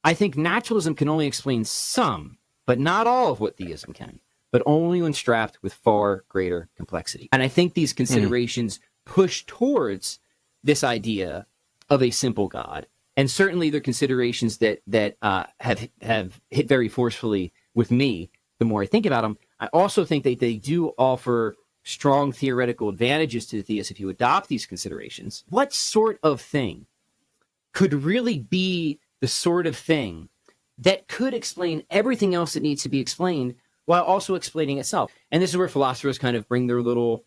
I think naturalism can only explain some, but not all of what theism can, but only when strapped with far greater complexity. And I think these considerations push towards this idea of a simple God. And certainly there are considerations that have hit very forcefully with me the more I think about them. I also think that they do offer strong theoretical advantages to the theist if you adopt these considerations. What sort of thing could really be the sort of thing that could explain everything else that needs to be explained while also explaining itself? And this is where philosophers kind of bring their little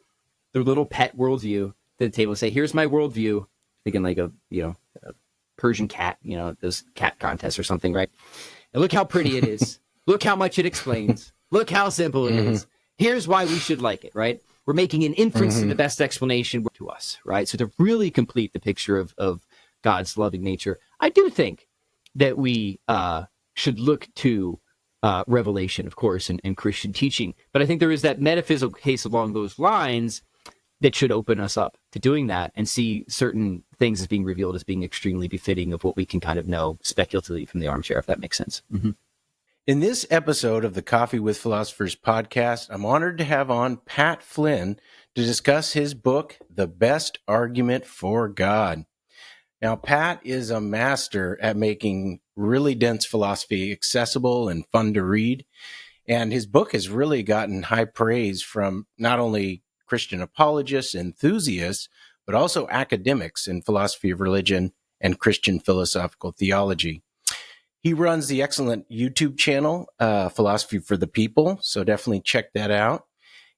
pet worldview to the table and say, here's my worldview, thinking like a Persian cat, those cat contests or something, right? And look how pretty it is. Look how much it explains. Look how simple it is. Here's why we should like it, right? We're making an inference to the best explanation to us, right? So to really complete the picture of God's loving nature, I do think that we should look to revelation, of course, and Christian teaching. But I think there is that metaphysical case along those lines that should open us up to doing that and see certain things as being revealed as being extremely befitting of what we can kind of know speculatively from the armchair, if that makes sense. In this episode of the Coffee with Philosophers podcast, I'm honored to have on Pat Flynn to discuss his book, The Best Argument for God. Now, Pat is a master at making really dense philosophy accessible and fun to read. And his book has really gotten high praise from not only Christian apologists, enthusiasts, but also academics in philosophy of religion and Christian philosophical theology. He runs the excellent YouTube channel, Philosophy for the People, so definitely check that out.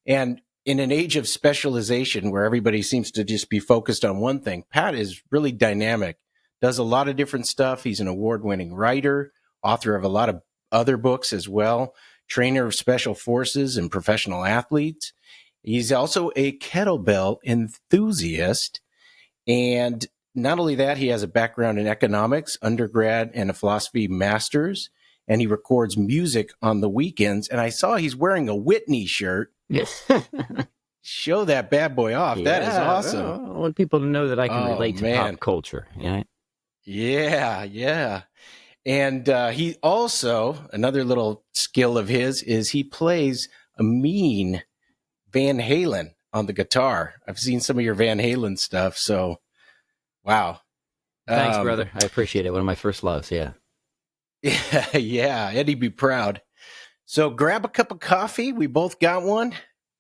And in an age of specialization where everybody seems to just be focused on one thing, Pat is really dynamic, does a lot of different stuff. He's an award-winning writer, author of a lot of other books as well, trainer of special forces and professional athletes. He's also a kettlebell enthusiast. And not only that, he has a background in economics, undergrad, and a philosophy master's. And he records music on the weekends. And I saw he's wearing a Whitney shirt. Yes. Show that bad boy off. That is awesome. I want people to know that I can relate to pop culture. Yeah. And he also, another little skill of his is he plays a mean Van Halen on the guitar. I've seen some of your Van Halen stuff, so wow. Thanks, brother. I appreciate it. One of my first loves, yeah. Yeah, Eddie be proud. So grab a cup of coffee. We both got one.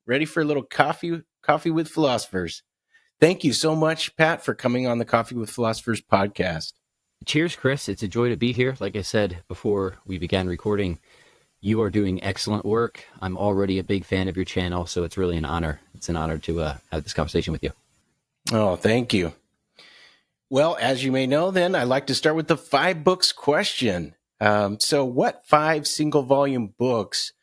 Ready for a little coffee with philosophers. Thank you so much, Pat, for coming on the Coffee with Philosophers podcast. Cheers, Chris. It's a joy to be here. Like I said before we began recording, you are doing excellent work. I'm already a big fan of your channel, so it's really an honor. It's an honor to have this conversation with you. Oh, thank you. Well, as you may know, then, I like to start with the 5 books question. So what 5 single-volume books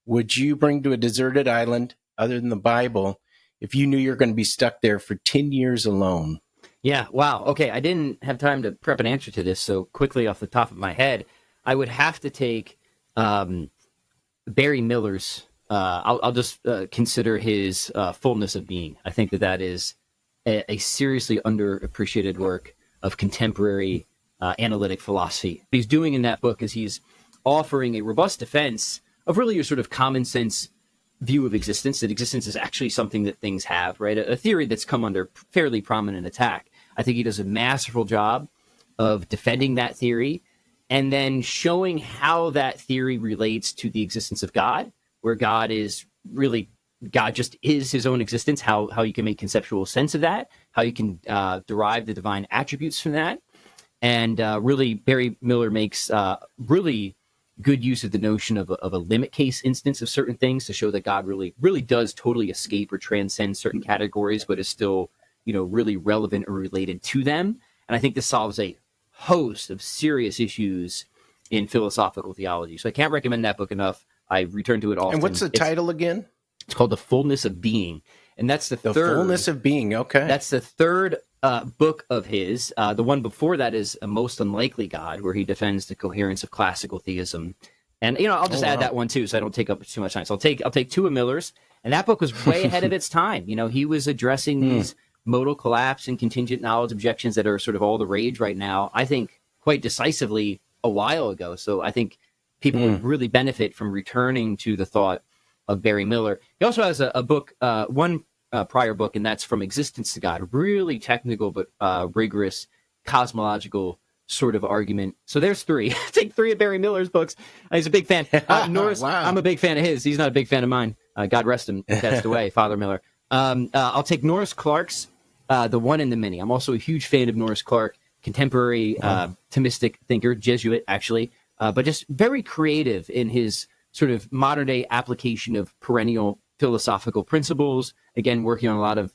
would you bring to a deserted island, other than the Bible, if you knew you were going to be stuck there for 10 years alone? Yeah, wow. Okay, I didn't have time to prep an answer to this, so quickly off the top of my head, I would have to take Barry Miller's, I'll just consider his Fullness of Being. I think that is a seriously underappreciated work of contemporary analytic philosophy. What he's doing in that book is he's offering a robust defense of really your sort of common sense view of existence, that existence is actually something that things have, right? A theory that's come under fairly prominent attack. I think he does a masterful job of defending that theory and then showing how that theory relates to the existence of God, where God just is his own existence, how you can make conceptual sense of that, how you can derive the divine attributes from that. And really, Barry Miller makes really good use of the notion of a limit case instance of certain things to show that God really does totally escape or transcend certain categories, but is still, really relevant or related to them. And I think this solves a host of serious issues in philosophical theology. So I can't recommend that book enough. I return to it often. And what's the title again? It's called The Fullness of Being. And that's the third. The Fullness of Being, okay. That's the third book of his. The one before that is A Most Unlikely God, where he defends the coherence of classical theism. And, I'll just add that one too, so I don't take up too much time. So I'll take 2 of Miller's. And that book was way ahead of its time. He was addressing these modal collapse and contingent knowledge objections that are sort of all the rage right now, I think quite decisively a while ago. So I think people would really benefit from returning to the thought of Barry Miller. He also has a book, one prior book, and that's From Existence to God, really technical but rigorous cosmological sort of argument. So there's three. Take three of Barry Miller's books. He's a big fan. Norris, Wow. I'm a big fan of his. He's not a big fan of mine. God rest him. Passed away, Father Miller. I'll take Norris Clark's The One and the Many. I'm also a huge fan of Norris Clark, contemporary Thomistic thinker, Jesuit actually, but just very creative in his sort of modern day application of perennial philosophical principles. Again, working on a lot of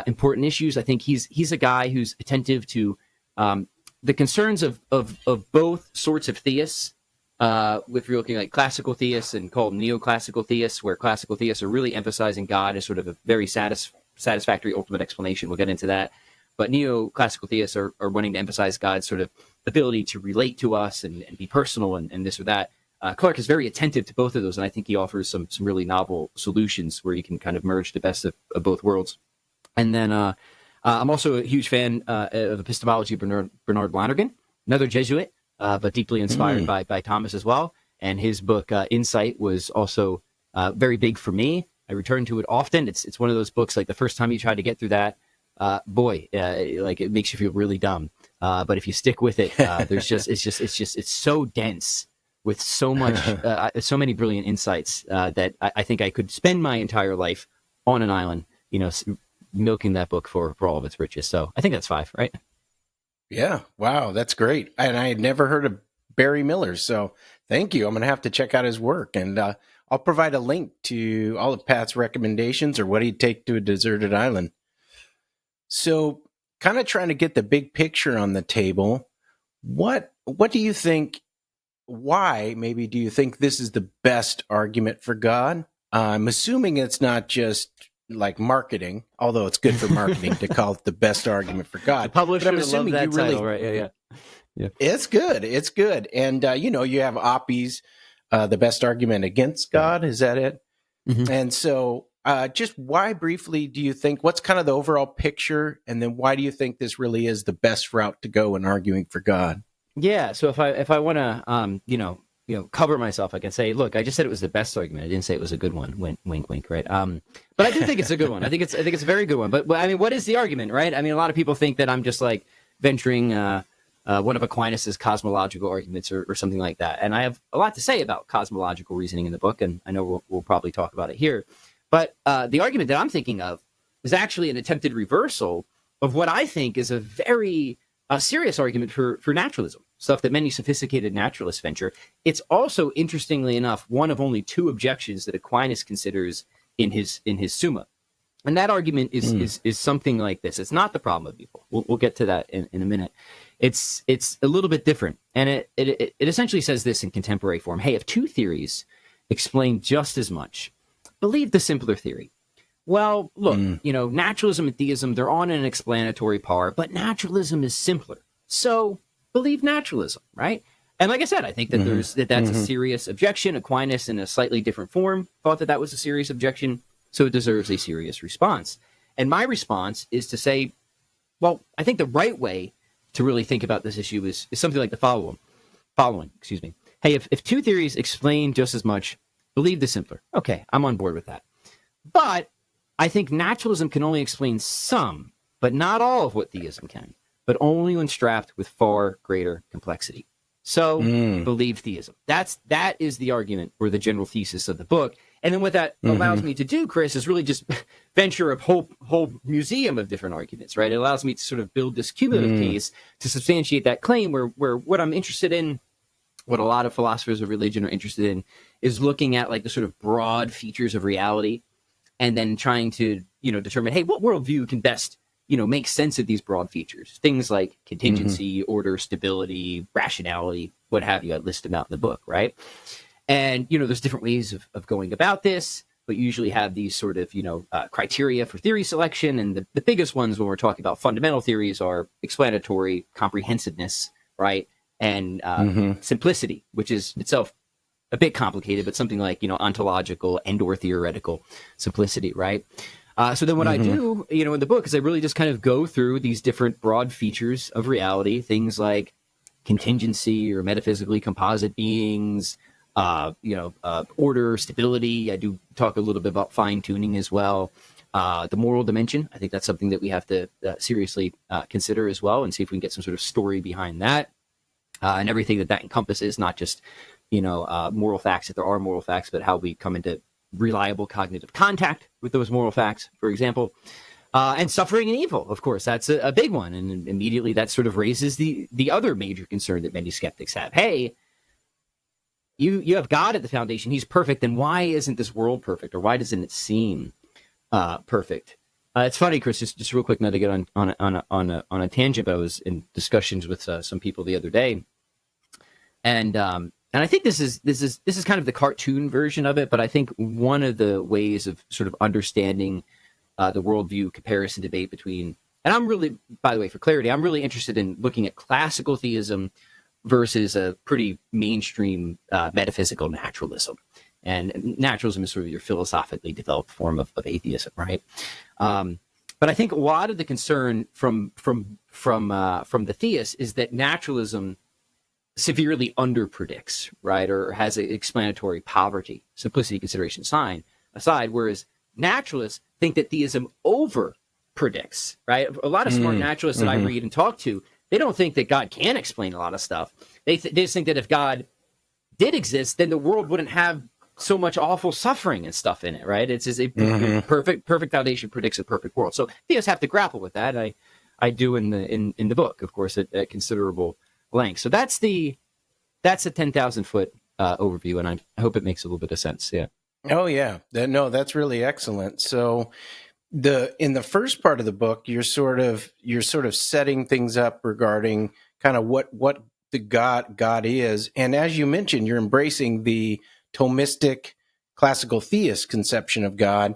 important issues. I think he's a guy who's attentive to the concerns of both sorts of theists, if you're looking like classical theists and called neoclassical theists, where classical theists are really emphasizing God as sort of a very satisfactory ultimate explanation. We'll get into that. But neoclassical theists are wanting to emphasize God's sort of ability to relate to us and be personal and this or that. Clark is very attentive to both of those, and I think he offers some really novel solutions where you can kind of merge the best of both worlds. And then I'm also a huge fan of epistemology of Bernard Lonergan, another Jesuit, but deeply inspired by Thomas as well. And his book, Insight, was also very big for me. I return to it often. It's one of those books, like the first time you try to get through that, like it makes you feel really dumb. But if you stick with it, it's so dense with so much, so many brilliant insights that I think I could spend my entire life on an island, milking that book for all of its riches. So I think that's 5, right? Yeah. Wow. That's great. And I had never heard of Barry Miller. So thank you. I'm going to have to check out his work, and I'll provide a link to all of Pat's recommendations or what he'd take to a deserted island. So kind of trying to get the big picture on the table. What do you think? Why maybe do you think this is the best argument for God? I'm assuming it's not just like marketing, although it's good for marketing to call it the best argument for God. The publisher but I'm assuming that you really, title, right? Yeah. It's good. It's good. And, you have Oppy's The Best Argument Against God. Is that it? Mm-hmm. And so just why briefly do you think, what's kind of the overall picture? And then why do you think this really is the best route to go in arguing for God? Yeah. So if I want to, cover myself, I can say, look, I just said it was the best argument. I didn't say it was a good one. Wink, wink, right? But I do think it's a good one. I think it's a very good one. But I mean, what is the argument, right? I mean, a lot of people think that I'm just like venturing one of Aquinas's cosmological arguments or something like that. And I have a lot to say about cosmological reasoning in the book, and I know we'll probably talk about it here. But the argument that I'm thinking of is actually an attempted reversal of what I think is a very serious argument for naturalism, stuff that many sophisticated naturalists venture. It's also, interestingly enough, one of only 2 objections that Aquinas considers in his Summa. And that argument is something like this. It's not the problem of evil. We'll get to that in a minute. It's a little bit different. And it essentially says this in contemporary form. Hey, if 2 theories explain just as much, believe the simpler theory. Well, look, naturalism and theism, they're on an explanatory par, but naturalism is simpler. So believe naturalism, right? And like I said, I think that that's a serious objection. Aquinas, in a slightly different form, thought that was a serious objection, so it deserves a serious response. And my response is to say, well, I think the right way to really think about this issue is something like the following. Hey, if 2 theories explain just as much, believe the simpler. Okay, I'm on board with that. But I think naturalism can only explain some, but not all of what theism can, but only when strapped with far greater complexity. So believe theism. That is the argument or the general thesis of the book. And then what that allows me to do, Chris, is really just venture a whole museum of different arguments, right? It allows me to sort of build this cumulative case to substantiate that claim where what I'm interested in, what a lot of philosophers of religion are interested in, is looking at like the sort of broad features of reality and then trying to, determine, hey, what worldview can best, make sense of these broad features? Things like contingency, order, stability, rationality, what have you. I list them out in the book, right? And, there's different ways of going about this, but you usually have these sort of, criteria for theory selection. And the biggest ones when we're talking about fundamental theories are explanatory, comprehensiveness, right? And simplicity, which is itself a bit complicated, but something like, ontological and or theoretical simplicity, right? So then what I do, in the book is I really just kind of go through these different broad features of reality, things like contingency or metaphysically composite beings, order, stability. I do talk a little bit about fine tuning as well. The moral dimension, I think that's something that we have to seriously consider as well, and see if we can get some sort of story behind that, and everything that encompasses, not just moral facts, if there are moral facts, but how we come into reliable cognitive contact with those moral facts, for example. And suffering and evil, of course, that's a big one, and immediately that sort of raises the other major concern that many skeptics have. Hey, you have God at the foundation; He's perfect. Then why isn't this world perfect, or why doesn't it seem perfect? It's funny, Chris. Just real quick, not to get on a tangent, but I was in discussions with some people the other day, and I think this is kind of the cartoon version of it. But I think one of the ways of sort of understanding the worldview comparison debate between, and I'm really, by the way, for clarity, I'm really interested in looking at classical theism versus a pretty mainstream metaphysical naturalism. And naturalism is sort of your philosophically developed form of atheism, right? But I think a lot of the concern from the theists is that naturalism severely underpredicts, right, or has an explanatory poverty, simplicity consideration aside, whereas naturalists think that theism over predicts, right? A lot of smart naturalists that I read and talk to, they don't think that God can explain a lot of stuff. They just think that if God did exist, then the world wouldn't have so much awful suffering and stuff in it, right? It's a perfect foundation predicts a perfect world. So theists have to grapple with that. I do in the book, of course, at considerable length. So that's a 10,000 foot overview, and I hope it makes a little bit of sense. Yeah. Oh yeah, that's really excellent. So in the first part of the book, you're sort of setting things up regarding kind of what the God is, and as you mentioned, you're embracing the Thomistic classical theist conception of God,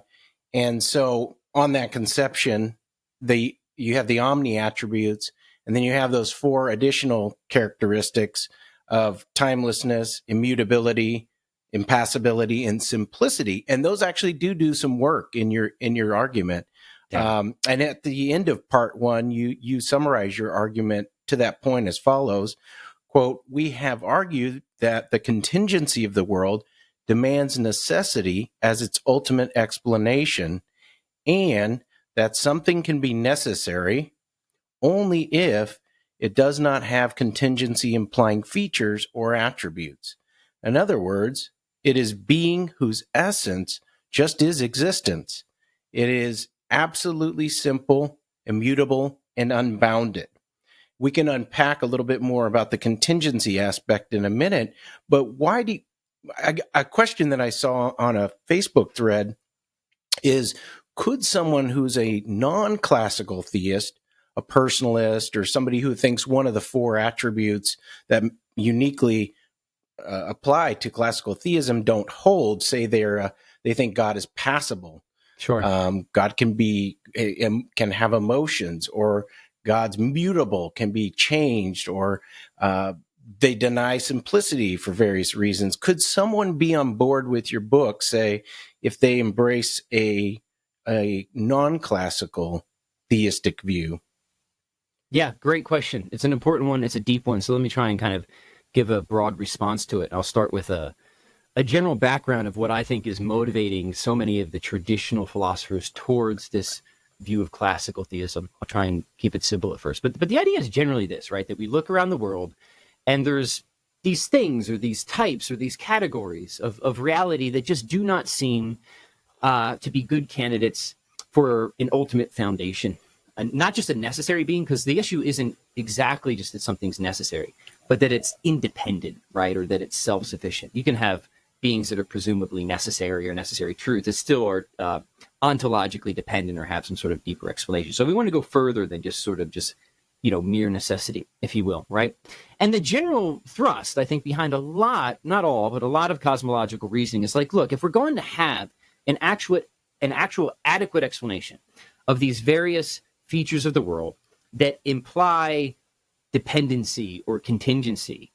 and so on that conception, you have the omni attributes, and then you have those four additional characteristics of timelessness, immutability, impassibility, and simplicity, and those actually do some work in your argument. Yeah. And at the end of part one, you summarize your argument to that point as follows: quote, "We have argued that the contingency of the world demands necessity as its ultimate explanation, and that something can be necessary only if it does not have contingency implying features or attributes. In other words, it is being whose essence just is existence. It is absolutely simple, immutable, and unbounded." We can unpack a little bit more about the contingency aspect in a minute, but a question that I saw on a Facebook thread is, could someone who's a non-classical theist, a personalist, or somebody who thinks one of the four attributes that uniquely apply to classical theism don't hold, say they think God is passible. Sure. God can have emotions, or God's mutable, can be changed, or they deny simplicity for various reasons. Could someone be on board with your book, say, if they embrace a non-classical theistic view? Yeah, great question. It's an important one. It's a deep one. So let me try and kind of give a broad response to it. I'll start with a general background of what I think is motivating so many of the traditional philosophers towards this view of classical theism. I'll try and keep it simple at first. But the idea is generally this, right? That we look around the world and there's these things or these types or these categories of reality that just do not seem to be good candidates for an ultimate foundation. And not just a necessary being, because the issue isn't exactly just that something's necessary, but that it's independent, right? Or that it's self-sufficient. You can have beings that are presumably necessary or necessary truth that still are ontologically dependent or have some sort of deeper explanation. So we want to go further than just mere necessity, if you will, right? And the general thrust, I think, behind a lot, not all, but a lot of cosmological reasoning is like, look, if we're going to have an actual adequate explanation of these various features of the world that imply dependency or contingency.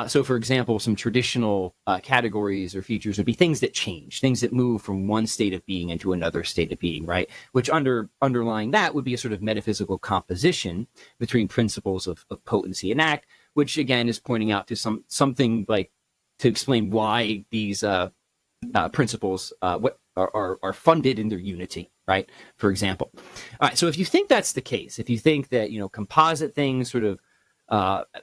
So, for example, some traditional categories or features would be things that change, things that move from one state of being into another state of being, right? Which underlying that would be a sort of metaphysical composition between principles of potency and act, which again is pointing out to something like to explain why these principles what are funded in their unity, right? For example. All right. So if you think that's the case, if you think that, composite things sort of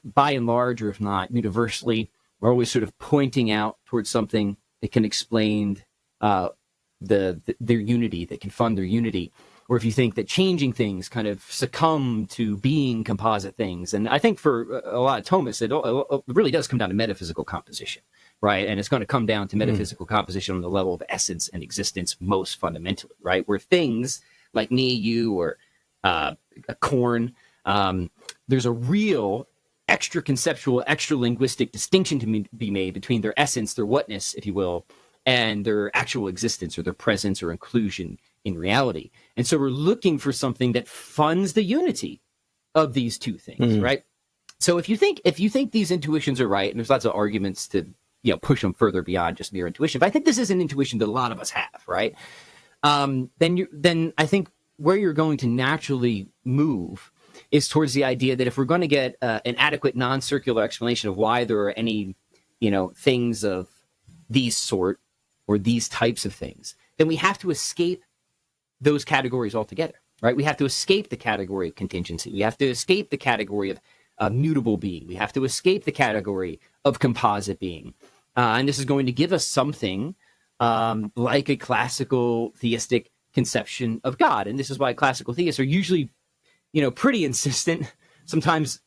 by and large, or if not universally, are always sort of pointing out towards something that can explain their unity, that can fund their unity, or if you think that changing things kind of succumb to being composite things. And I think for a lot of Thomists, it really does come down to metaphysical composition, right? And it's going to come down to metaphysical composition on the level of essence and existence most fundamentally, right? Where things like me, you, or a corn, there's a real extra conceptual, extra linguistic distinction to be made between their essence, their whatness, if you will, and their actual existence or their presence or inclusion in reality. And so we're looking for something that funds the unity of these two things, right? So if you think these intuitions are right, and there's lots of arguments to push them further beyond just mere intuition, but I think this is an intuition that a lot of us have, right? Then I think where you're going to naturally move is towards the idea that if we're going to get an adequate non-circular explanation of why there are any things of these sort or these types of things, then we have to escape those categories altogether, right? We have to escape the category of contingency. We have to escape the category of mutable being. We have to escape the category of composite being. And this is going to give us something like a classical theistic conception of God. And this is why classical theists are usually, pretty insistent, sometimes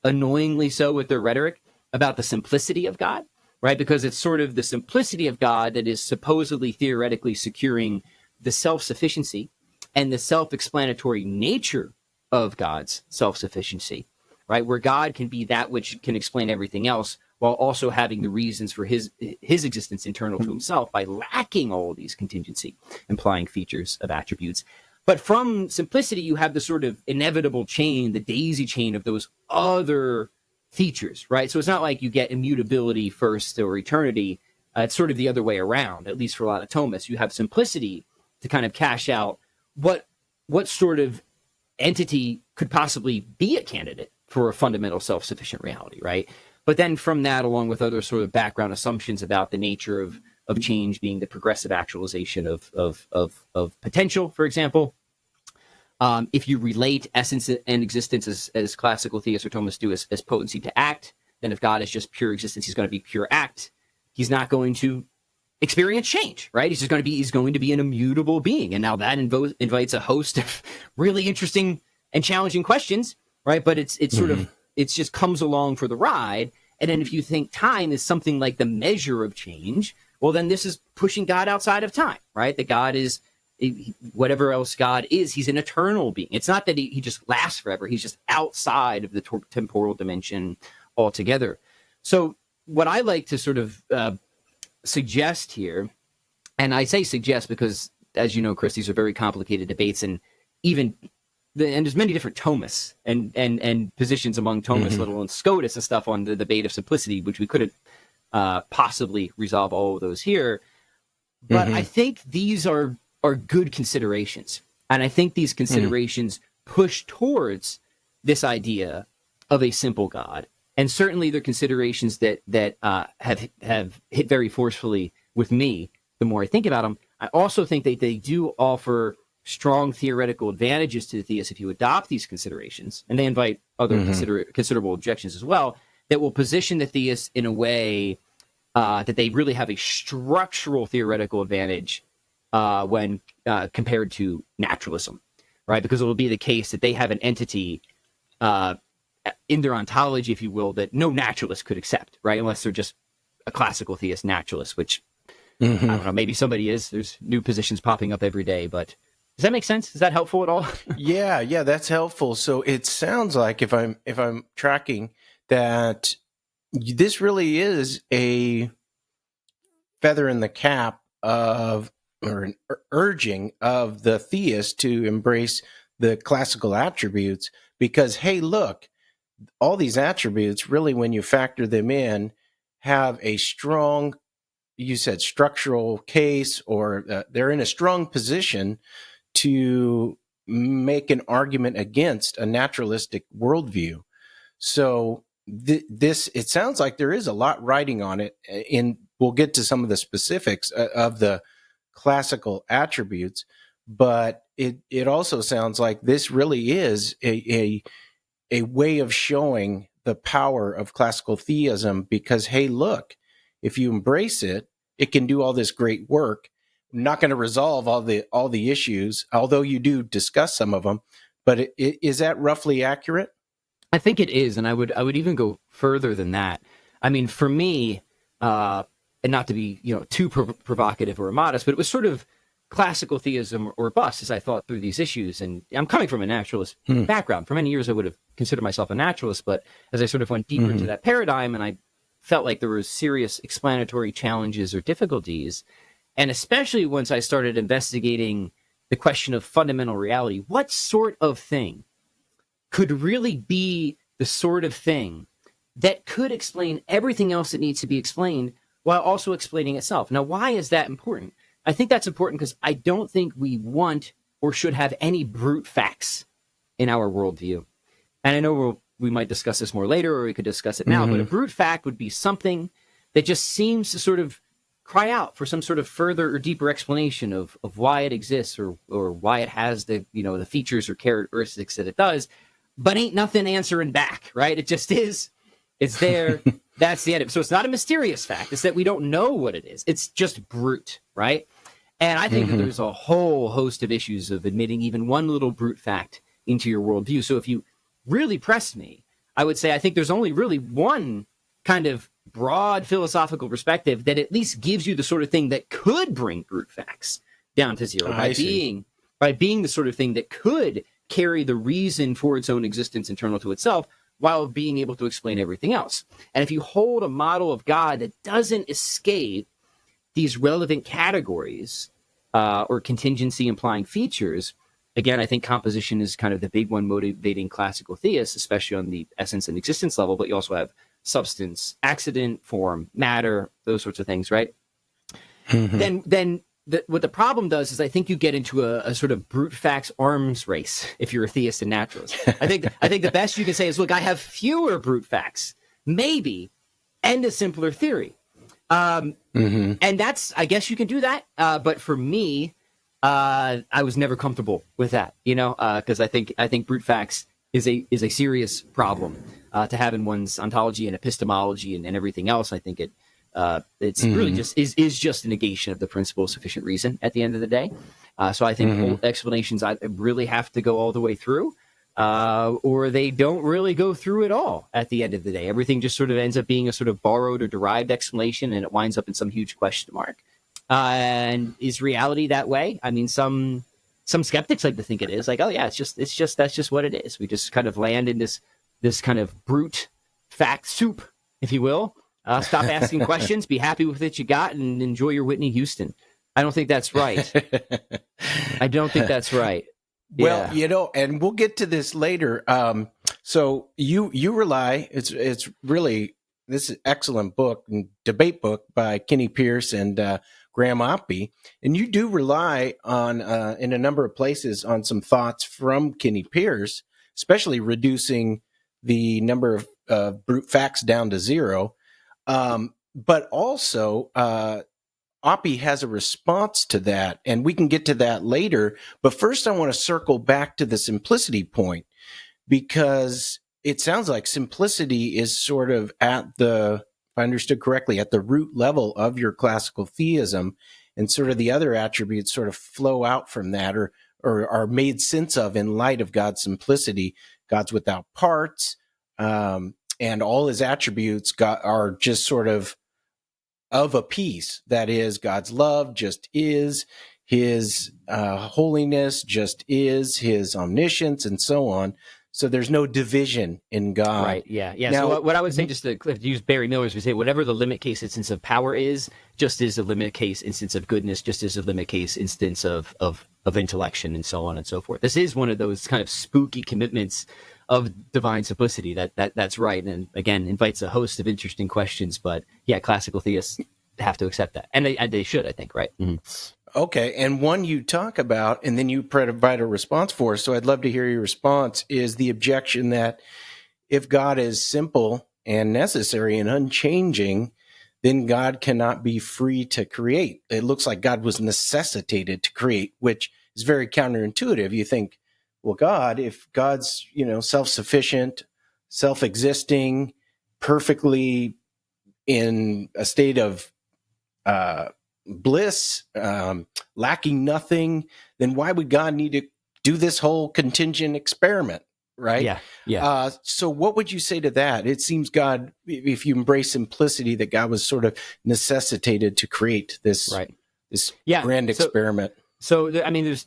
annoyingly so with their rhetoric, about the simplicity of God, right? Because it's sort of the simplicity of God that is supposedly theoretically securing the self-sufficiency and the self-explanatory nature of God's self-sufficiency, right? Where God can be that which can explain everything else while also having the reasons for his existence internal to himself by lacking all of these contingency implying features of attributes. But from simplicity, you have the sort of inevitable chain, the daisy chain of those other features, right? So it's not like you get immutability first or eternity. It's sort of the other way around, at least for a lot of Thomists. You have simplicity to kind of cash out what sort of entity could possibly be a candidate for a fundamental self-sufficient reality, right? But then from that, along with other sort of background assumptions about the nature of change being the progressive actualization of potential, for example, if you relate essence and existence as classical theists or Thomists do as potency to act, then if God is just pure existence, he's going to be pure act. He's not going to experience change, right? He's going to be an immutable being. And now that invites a host of really interesting and challenging questions, right? But it's sort of, it just comes along for the ride. And then if you think time is something like the measure of change, well, then this is pushing God outside of time, right? That God is, whatever else God is, he's an eternal being. It's not that he just lasts forever. He's just outside of the temporal dimension altogether. So what I like to sort of suggest here, and I say suggest because, as you know, Chris, these are very complicated debates, and there's many different Thomists and positions among Thomists, let alone Scotus and stuff on the debate of simplicity, which we couldn't possibly resolve all of those here. But I think these are good considerations. And I think these considerations push towards this idea of a simple God. And certainly they're considerations that have hit very forcefully with me the more I think about them. I also think that they do offer strong theoretical advantages to the theist if you adopt these considerations, and they invite other considerable objections as well, that will position the theist in a way that they really have a structural theoretical advantage when compared to naturalism, right? Because it will be the case that they have an entity in their ontology, if you will, that no naturalist could accept, right? Unless they're just a classical theist naturalist, which I don't know, maybe somebody is. There's new positions popping up every day, but does that make sense? Is that helpful at all? Yeah, that's helpful. So it sounds like if I'm tracking that this really is a feather in the cap of, or an urging of the theist to embrace the classical attributes, because, hey, look, all these attributes really, when you factor them in, have a strong, you said structural case, or they're in a strong position to make an argument against a naturalistic worldview. So this, it sounds like there is a lot writing on it. We'll get to some of the specifics of the classical attributes, but it also sounds like this really is a way of showing the power of classical theism, because, hey, look, if you embrace it, it can do all this great work. I'm not going to resolve all the issues, although you do discuss some of them. But is that roughly accurate? I think it is, and I would even go further than that. I mean, for me, and not to be too provocative or immodest, but it was sort of classical theism or bust as I thought through these issues. And I'm coming from a naturalist background. For many years, I would have considered myself a naturalist, but as I sort of went deeper into that paradigm, and I felt like there were serious explanatory challenges or difficulties, and especially once I started investigating the question of fundamental reality, what sort of thing could really be the sort of thing that could explain everything else that needs to be explained while also explaining itself? Now, why is that important? I think that's important because I don't think we want or should have any brute facts in our worldview. And I know we might discuss this more later, or we could discuss it now, but a brute fact would be something that just seems to sort of cry out for some sort of further or deeper explanation of why it exists or why it has the the features or characteristics that it does, but ain't nothing answering back, right? It just is. It's there. That's the end. So it's not a mysterious fact. It's that we don't know what it is. It's just brute, right? And I think that there's a whole host of issues of admitting even one little brute fact into your worldview. So if you really pressed me, I would say I think there's only really one kind of broad philosophical perspective that at least gives you the sort of thing that could bring brute facts down to zero by being the sort of thing that could carry the reason for its own existence internal to itself while being able to explain everything else. And if you hold a model of God that doesn't escape these relevant categories or contingency implying features, again, I think composition is kind of the big one motivating classical theists, especially on the essence and existence level, but you also have substance, accident, form, matter, those sorts of things, right? Then what the problem does is I think you get into a sort of brute facts arms race if you're a theist and naturalist. I think the best you can say is, look, I have fewer brute facts, maybe, and a simpler theory. And that's, I guess you can do that. But for me, I was never comfortable with that, because I think brute facts is a serious problem to have in one's ontology and epistemology and everything else. I think it's really just is just a negation of the principle of sufficient reason at the end of the day. So I think old explanations I really have to go all the way through, or they don't really go through at all at the end of the day. Everything just sort of ends up being a sort of borrowed or derived explanation, and it winds up in some huge question mark. And is reality that way? I mean, some skeptics like to think it is. Like, oh yeah, it's just that's just what it is. We just kind of land in this kind of brute fact soup, if you will. Stop asking questions, be happy with what you got, and enjoy your Whitney Houston. I don't think that's right. I don't think that's right. Well, and we'll get to this later. So you rely, it's really, this is an excellent book, debate book by Kenny Pearce and Graham Oppy, and you do rely on, in a number of places, on some thoughts from Kenny Pearce, especially reducing the number of brute facts down to zero. But also, Oppy has a response to that, and we can get to that later. But first, I want to circle back to the simplicity point, because it sounds like simplicity is sort of at the, if I understood correctly, at the root level of your classical theism, and sort of the other attributes sort of flow out from that, or are made sense of in light of God's simplicity. God's without parts, and all his attributes are just sort of a piece. That is, God's love just is, his holiness just is, his omniscience, and so on. So there's no division in God. Right, yeah. Now, so what I would say, just to use Barry Miller's, we say whatever the limit case instance of power is, just is a limit case instance of goodness, just is a limit case instance of intellection, and so on and so forth. This is one of those kind of spooky commitments of divine simplicity. That's right, and again invites a host of interesting questions. But yeah, classical theists have to accept that, and they should, I think, right? Okay, and one you talk about, and then you provide a response for, so I'd love to hear your response, is the objection that if God is simple, and necessary and unchanging, then God cannot be free to create. It looks like God was necessitated to create, which is very counterintuitive. You think, well, God, if God's, self-sufficient, self-existing, perfectly in a state of bliss, lacking nothing, then why would God need to do this whole contingent experiment, right? Yeah. So what would you say to that? It seems God, if you embrace simplicity, that God was sort of necessitated to create this, this grand experiment. So there's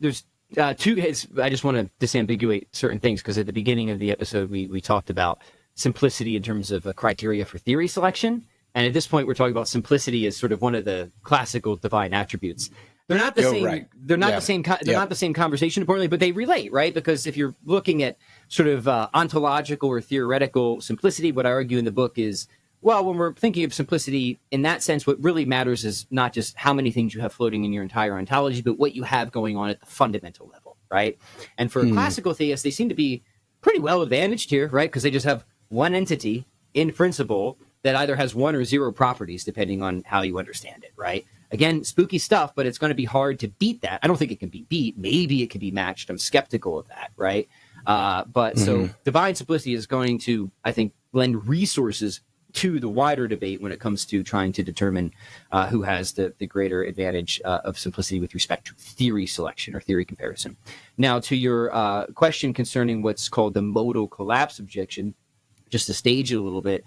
two. I just want to disambiguate certain things, because at the beginning of the episode we talked about simplicity in terms of a criteria for theory selection, and at this point we're talking about simplicity as sort of one of the classical divine attributes. They're not the same. Right. They're not the same. They're not the same conversation, importantly, but they relate, right? Because if you're looking at sort of ontological or theoretical simplicity, what I argue in the book is, well, when we're thinking of simplicity in that sense, what really matters is not just how many things you have floating in your entire ontology, but what you have going on at the fundamental level, right? And for classical theists, they seem to be pretty well advantaged here, right? Because they just have one entity in principle that either has one or zero properties, depending on how you understand it, right? Again, spooky stuff, but it's going to be hard to beat that. I don't think it can be beat. Maybe it can be matched. I'm skeptical of that, right? So divine simplicity is going to, I think, lend resources to the wider debate when it comes to trying to determine who has the greater advantage of simplicity with respect to theory selection or theory comparison. Now, to your question concerning what's called the modal collapse objection, just to stage it a little bit,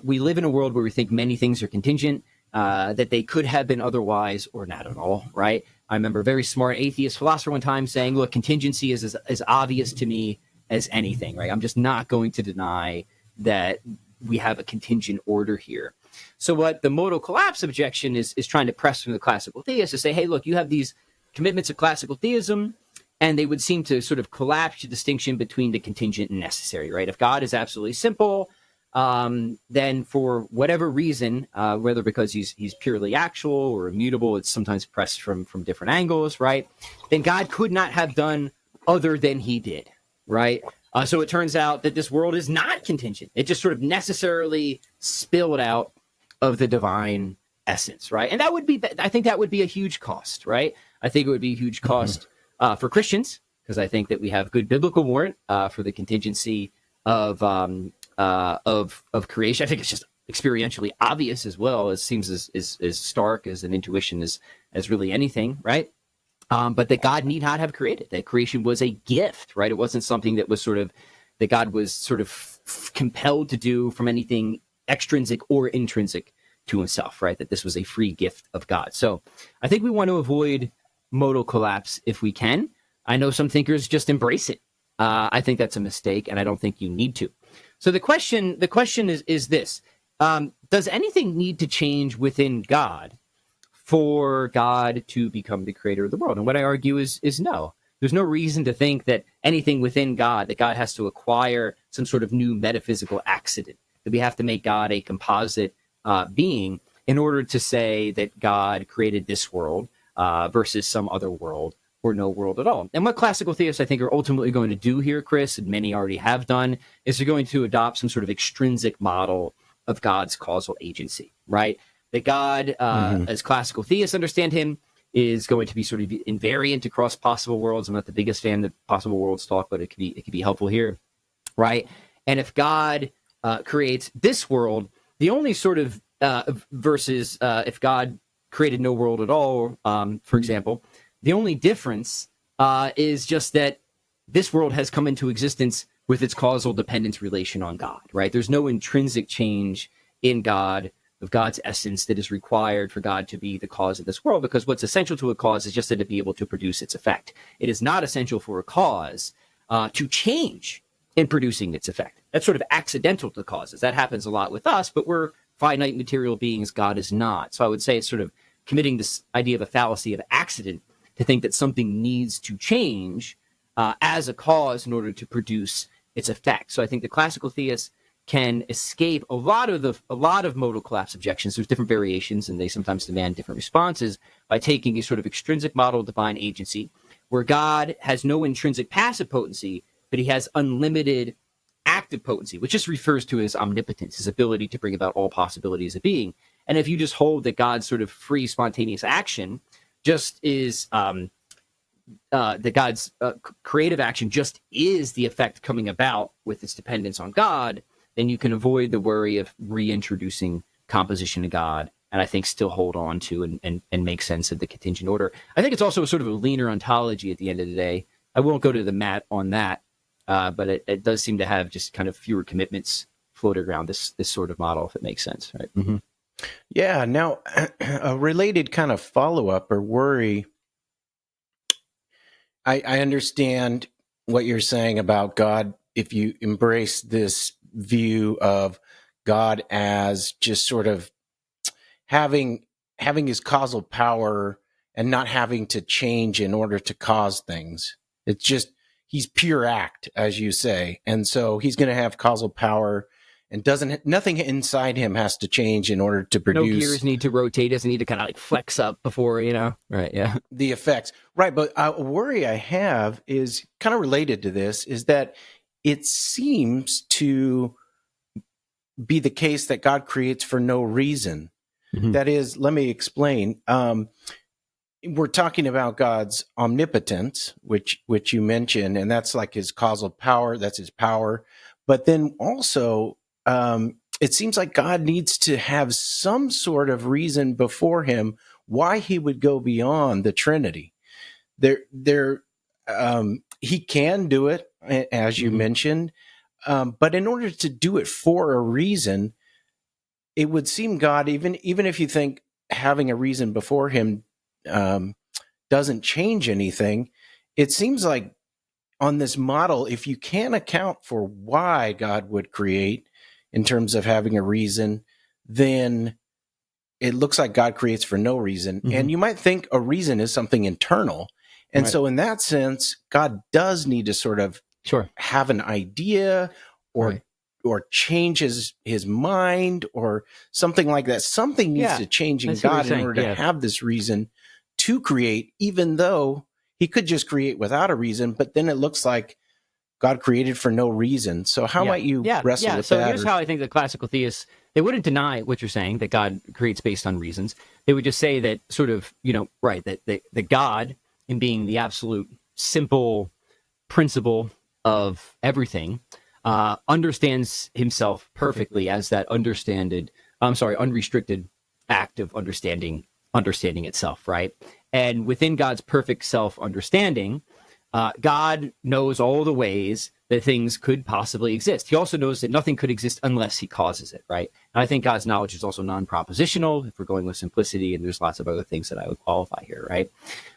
we live in a world where we think many things are contingent, that they could have been otherwise or not at all, right? I remember a very smart atheist philosopher one time saying, look, contingency is as obvious to me as anything, right? I'm just not going to deny that we have a contingent order here. So what the modal collapse objection is trying to press from the classical theists to say, hey, look, you have these commitments of classical theism, and they would seem to sort of collapse the distinction between the contingent and necessary, right? If God is absolutely simple, then for whatever reason, whether because he's purely actual or immutable, it's sometimes pressed from different angles, right? Then God could not have done other than he did, right? So it turns out that this world is not contingent. It just sort of necessarily spilled out of the divine essence, right? And I think that would be a huge cost, right? I think it would be a huge cost for Christians, because I think that we have good biblical warrant for the contingency of creation. I think it's just experientially obvious as well. It seems as stark as an intuition as really anything, right? But that God need not have created. That creation was a gift, right? It wasn't something that was that God was sort of compelled to do from anything extrinsic or intrinsic to himself, right? That this was a free gift of God. So I think we want to avoid modal collapse if we can. I know some thinkers just embrace it. I think that's a mistake, and I don't think you need to. So the question is this: does anything need to change within God for God to become the creator of the world? And what I argue is no. There's no reason to think that anything within God, that God has to acquire some sort of new metaphysical accident, that we have to make God a composite being in order to say that God created this world versus some other world or no world at all. And what classical theists, I think, are ultimately going to do here, Chris, and many already have done, is they're going to adopt some sort of extrinsic model of God's causal agency, right? That God, as classical theists understand him, is going to be sort of invariant across possible worlds. I'm not the biggest fan of possible worlds talk, but it could be helpful here, right? And if God creates this world, the only sort of versus if God created no world at all, for example, the only difference is just that this world has come into existence with its causal dependence relation on God, right? There's no intrinsic change in God, of God's essence, that is required for God to be the cause of this world, because what's essential to a cause is just that it be able to produce its effect. It is not essential for a cause to change in producing its effect. That's sort of accidental to causes. That happens a lot with us, but we're finite material beings. God is not. So I would say it's sort of committing this idea of a fallacy of accident to think that something needs to change as a cause in order to produce its effect. So I think the classical theists can escape a lot of modal collapse objections. There's different variations, and they sometimes demand different responses by taking a sort of extrinsic model of divine agency, where God has no intrinsic passive potency, but he has unlimited active potency, which just refers to his omnipotence, his ability to bring about all possibilities of being. And if you just hold that God's sort of free, spontaneous action just is that God's creative action just is the effect coming about with its dependence on God, then you can avoid the worry of reintroducing composition to God, and I think still hold on to and make sense of the contingent order. I think it's also a sort of a leaner ontology at the end of the day. I won't go to the mat on that, but it does seem to have just kind of fewer commitments floated around this sort of model, if it makes sense, right? Mm-hmm. Yeah. Now, a related kind of follow-up or worry, I understand what you're saying about God. If you embrace this view of God as just sort of having his causal power and not having to change in order to cause things. It's just, he's pure act, as you say. And so he's going to have causal power, and nothing inside him has to change in order to produce. No gears need to rotate, doesn't need to kind of like flex up before, right. Yeah. The effects. Right. But a worry I have is kind of related to this, is that it seems to be the case that God creates for no reason. Mm-hmm. That is, let me explain. We're talking about God's omnipotence, which you mentioned, and that's like his causal power. That's his power. But then also, it seems like God needs to have some sort of reason before him why he would go beyond the Trinity. He can do it, as you mentioned, but in order to do it for a reason, it would seem God, even if you think having a reason before him doesn't change anything, it seems like on this model, if you can't account for why God would create in terms of having a reason, then it looks like God creates for no reason. Mm-hmm. And you might think a reason is something internal. And so in that sense, God does need to sort of have an idea or change his mind or something like that. Something needs to change in God in order to have this reason to create, even though he could just create without a reason. But then it looks like God created for no reason. So how might you wrestle with that? So here's how I think the classical theists, they wouldn't deny what you're saying, that God creates based on reasons. They would just say that sort of, that God, in being the absolute simple principle of everything, understands himself perfectly as that unrestricted act of understanding itself, right? And within God's perfect self-understanding, God knows all the ways that things could possibly exist. He also knows that nothing could exist unless he causes it, right? And I think God's knowledge is also non-propositional, if we're going with simplicity, and there's lots of other things that I would qualify here, right?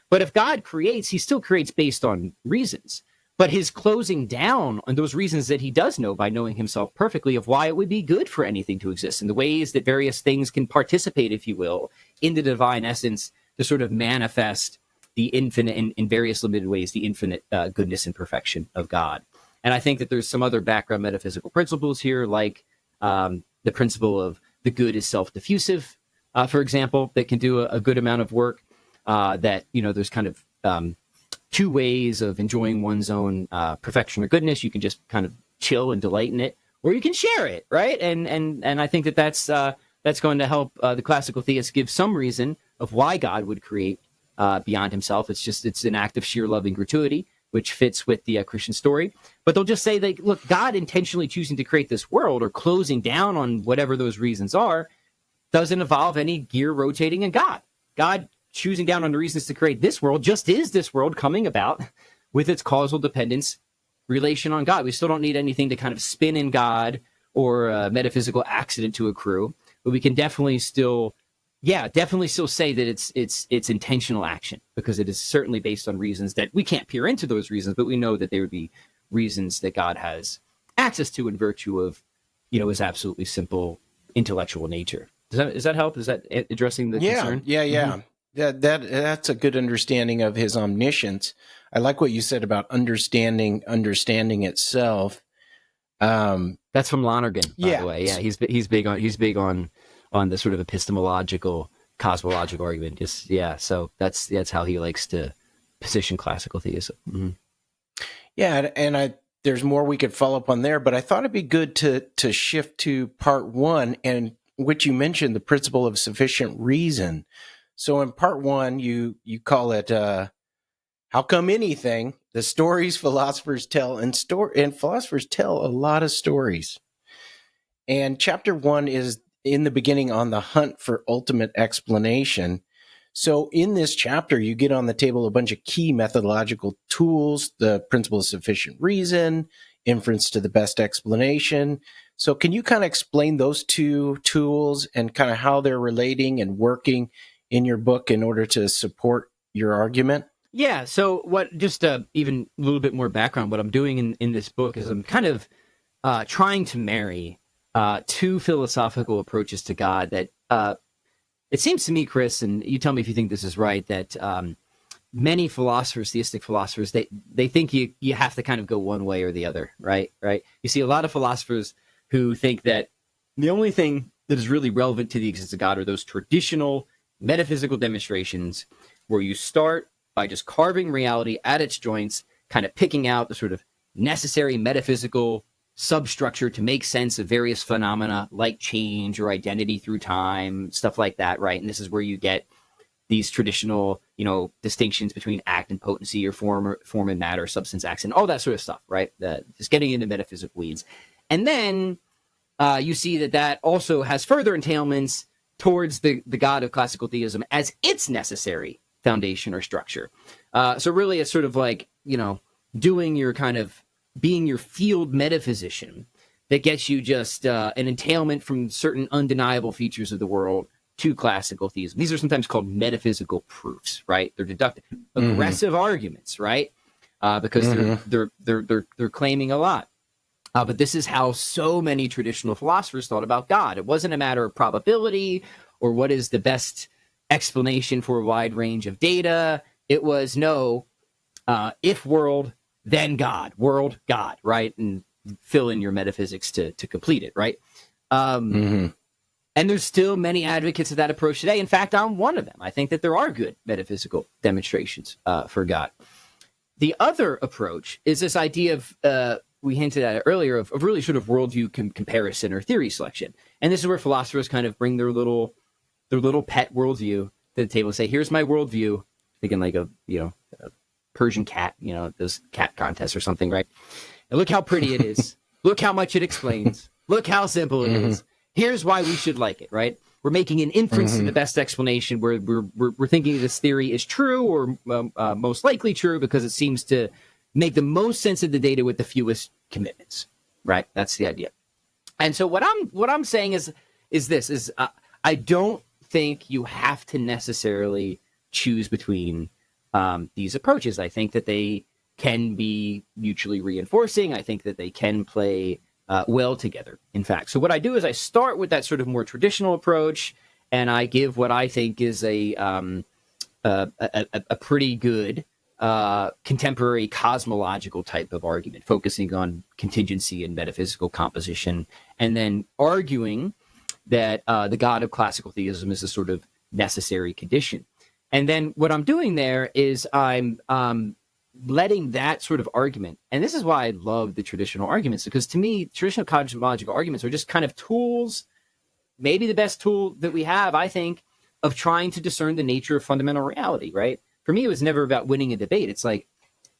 But if God creates, he still creates based on reasons. But his closing down on those reasons that he does know by knowing himself perfectly of why it would be good for anything to exist, and the ways that various things can participate, if you will, in the divine essence to sort of manifest the infinite, in various limited ways, the infinite goodness and perfection of God. And I think that there's some other background metaphysical principles here, like the principle of the good is self-diffusive, for example, that can do a good amount of work, that, there's kind of two ways of enjoying one's own perfection or goodness. You can just kind of chill and delight in it, or you can share it, right? And I think that's going to help the classical theists give some reason of why God would create beyond himself. It's an act of sheer love and gratuity, which fits with the Christian story. But they'll just say, like, look, God intentionally choosing to create this world or closing down on whatever those reasons are doesn't involve any gear rotating in God. God choosing down on the reasons to create this world just is this world coming about with its causal dependence relation on God. We still don't need anything to kind of spin in God or a metaphysical accident to accrue, but we can definitely still say that it's intentional action, because it is certainly based on reasons that we can't peer into those reasons, but we know that they would be reasons that God has access to in virtue of, his absolutely simple intellectual nature. Does that help? Is that addressing the concern? Yeah. Mm-hmm. That's a good understanding of his omniscience. I like what you said about understanding itself. That's from Lonergan, by the way. Yeah, he's big on the sort of epistemological cosmological argument. So that's how he likes to position classical theism. Mm-hmm. Yeah, and there's more we could follow up on there, but I thought it'd be good to shift to part one, and which you mentioned the principle of sufficient reason. So in part one, you call it how come anything? The stories philosophers tell, and philosophers tell a lot of stories. And chapter one is in the beginning on the hunt for ultimate explanation. So in this chapter, you get on the table a bunch of key methodological tools, the principle of sufficient reason, inference to the best explanation. So can you kind of explain those two tools and kind of how they're relating and working in your book in order to support your argument? Yeah. So just even a little bit more background, what I'm doing in this book is I'm kind of trying to marry two philosophical approaches to God that it seems to me, Chris, and you tell me if you think this is right, that many philosophers, theistic philosophers, they think you have to kind of go one way or the other, right? You see a lot of philosophers who think that the only thing that is really relevant to the existence of God are those traditional metaphysical demonstrations where you start by just carving reality at its joints, kind of picking out the sort of necessary metaphysical substructure to make sense of various phenomena like change or identity through time, stuff like that, right? And this is where you get these traditional, distinctions between act and potency, or form and matter, substance, acts, and all that sort of stuff, right? Just getting into metaphysical weeds. And then you see that also has further entailments towards the God of classical theism as its necessary foundation or structure. So really it's sort of like, doing your kind of being your field metaphysician that gets you just an entailment from certain undeniable features of the world to classical theism. These are sometimes called metaphysical proofs, right? They're deductive, aggressive arguments, right? Because they're claiming a lot. But this is how so many traditional philosophers thought about God. It wasn't a matter of probability or what is the best explanation for a wide range of data. It was if world, then God, world, God, right? And fill in your metaphysics to complete it, right? And there's still many advocates of that approach today. In fact, I'm one of them. I think that there are good metaphysical demonstrations for God. The other approach is this idea of, we hinted at it earlier, of really sort of worldview comparison or theory selection. And this is where philosophers kind of bring their little pet worldview to the table and say, here's my worldview, thinking like a Persian cat, those cat contests or something, right? And look how pretty it is. Look how much it explains. Look how simple it is. Here's why we should like it, right? We're making an inference to the best explanation where we're thinking this theory is true or most likely true because it seems to make the most sense of the data with the fewest commitments, right? That's the idea. And so what I'm saying is I don't think you have to necessarily choose between these approaches. I think that they can be mutually reinforcing. I think that they can play well together, in fact. So what I do is I start with that sort of more traditional approach, and I give what I think is a pretty good contemporary cosmological type of argument, focusing on contingency and metaphysical composition, and then arguing that the God of classical theism is a sort of necessary condition. And then what I'm doing there is I'm letting that sort of argument, and this is why I love the traditional arguments, because to me, traditional cosmological arguments are just kind of tools, maybe the best tool that we have, I think, of trying to discern the nature of fundamental reality, right? For me, it was never about winning a debate. It's like,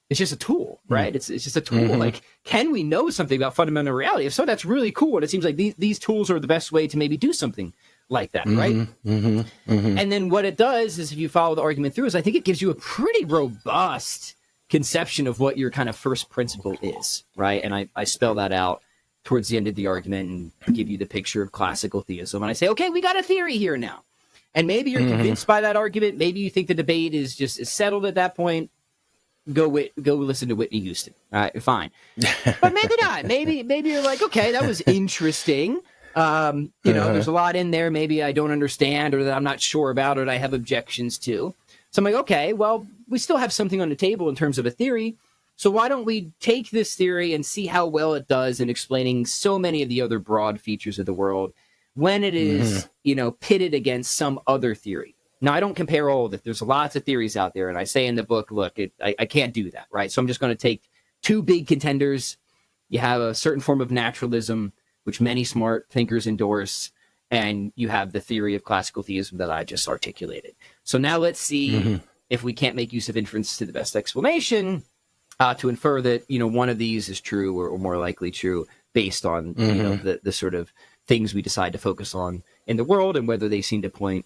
it's just a tool, right? It's just a tool. Like, can we know something about fundamental reality? If so, that's really cool. And it seems like these tools are the best way to maybe do something like that, right? And then what it does is, if you follow the argument through, is I think it gives you a pretty robust conception of what your kind of first principle is, right? And I spell that out towards the end of the argument and give you the picture of classical theism. And I say, okay, we got a theory here now. And maybe you're convinced by that argument. Maybe you think the debate is settled at that point. Go listen to Whitney Houston. All right, fine. But maybe not. Maybe you're like, okay, that was interesting. There's a lot in there maybe I don't understand or that I'm not sure about or that I have objections to. So I'm like, okay, well, we still have something on the table in terms of a theory. So why don't we take this theory and see how well it does in explaining so many of the other broad features of the world when it is, pitted against some other theory. Now, I don't compare all of it. There's lots of theories out there. And I say in the book, look, I can't do that, right? So I'm just going to take two big contenders You have a certain form of naturalism, which many smart thinkers endorse, and you have the theory of classical theism that I just articulated. So now let's see if we can't make use of inference to the best explanation to infer that, one of these is true or more likely true based on, the sort of things we decide to focus on in the world and whether they seem to point,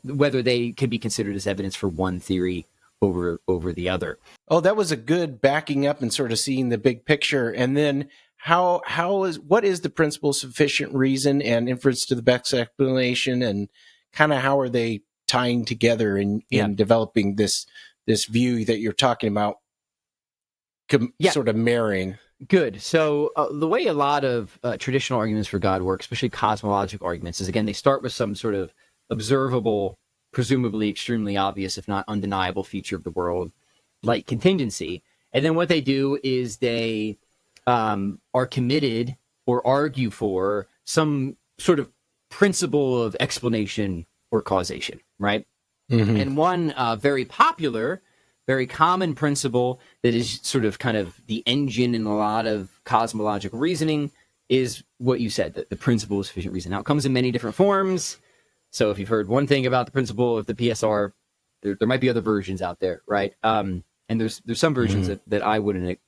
whether they can be considered as evidence for one theory over the other. Oh, that was a good backing up and sort of seeing the big picture. And then what is the principle of sufficient reason and inference to the best explanation, and kind of how are they tying together in developing this view that you're talking about, sort of marrying? Good. So the way a lot of traditional arguments for God work, especially cosmological arguments, is again, they start with some sort of observable, presumably extremely obvious, if not undeniable feature of the world, like contingency. And then what they do is they are committed or argue for some sort of principle of explanation or causation, right? And one very popular, very common principle that is sort of kind of the engine in a lot of cosmological reasoning is what you said, the principle of sufficient reason. Now, it comes in many different forms. So if you've heard one thing about the principle of the PSR, there might be other versions out there, right? And there's some versions that I wouldn't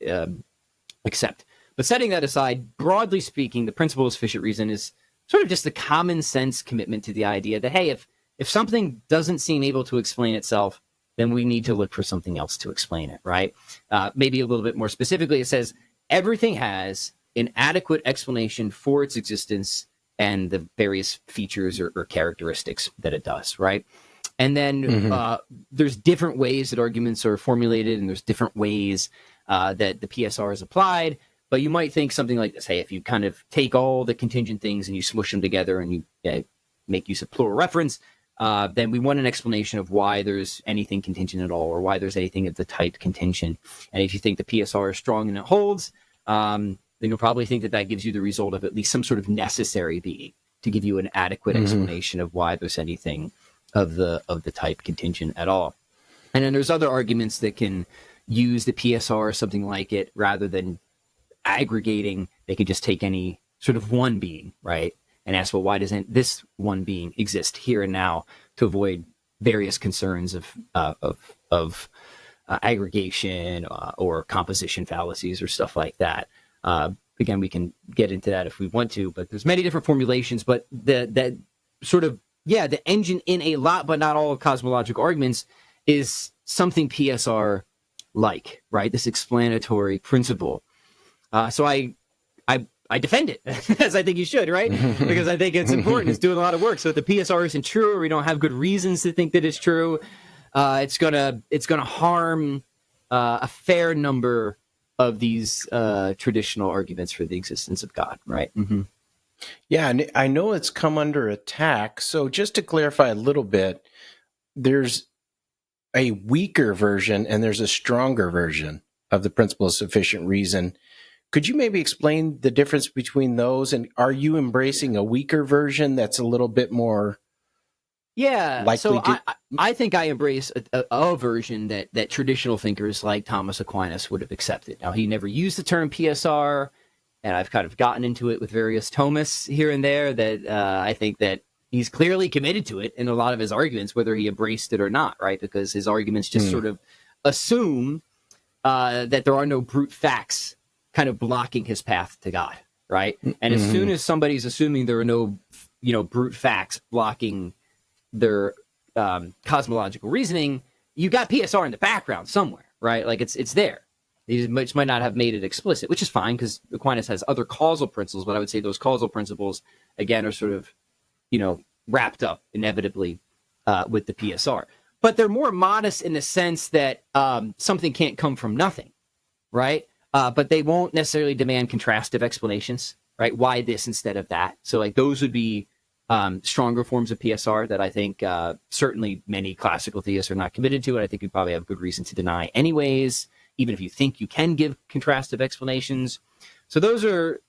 accept. But setting that aside, broadly speaking, the principle of sufficient reason is sort of just a common sense commitment to the idea that, hey, if something doesn't seem able to explain itself, then we need to look for something else to explain it, right? Maybe a little bit more specifically, it says everything has an adequate explanation for its existence and the various features or characteristics that it does, right? And then there's different ways that arguments are formulated, and there's different ways that the PSR is applied. But you might think something like this: hey, if you kind of take all the contingent things and you smush them together and you make use of plural reference, then we want an explanation of why there's anything contingent at all, or why there's anything of the type contingent. And if you think the PSR is strong and it holds, then you'll probably think that gives you the result of at least some sort of necessary being to give you an adequate explanation of why there's anything of the type contingent at all. And then there's other arguments that can use the PSR or something like it rather than aggregating. They could just take any sort of one being, right, and ask, well, why doesn't this one being exist here and now, to avoid various concerns of aggregation or composition fallacies or stuff like that. Again, we can get into that if we want to, but there's many different formulations. But that sort of, the engine in a lot, but not all of cosmological arguments is something PSR like, right? This explanatory principle. So I defend it, as I think you should, right? Because I think it's important. It's doing a lot of work. So if the PSR isn't true, or we don't have good reasons to think that it's true, it's gonna harm a fair number of these traditional arguments for the existence of God, right? Yeah, and I know it's come under attack. So just to clarify a little bit, there's a weaker version and there's a stronger version of the principle of sufficient reason. Could you maybe explain the difference between those? And are you embracing a weaker version that's a little bit more likely so I think I embrace a version that traditional thinkers like Thomas Aquinas would have accepted. Now, he never used the term PSR, and I've kind of gotten into it with various Thomists here and there that I think that he's clearly committed to it in a lot of his arguments, whether he embraced it or not, right? Because his arguments just sort of assume that there are no brute facts kind of blocking his path to God, right? And as soon as somebody's assuming there are no, brute facts blocking their cosmological reasoning, you got PSR in the background somewhere, right? Like it's there. He might not have made it explicit, which is fine because Aquinas has other causal principles, but I would say those causal principles, again, are sort of, wrapped up inevitably with the PSR. But they're more modest in the sense that something can't come from nothing, right? But they won't necessarily demand contrastive explanations, right? Why this instead of that? So like those would be stronger forms of PSR that I think certainly many classical theists are not committed to, and I think you probably have good reason to deny anyways, even if you think you can give contrastive explanations. So those are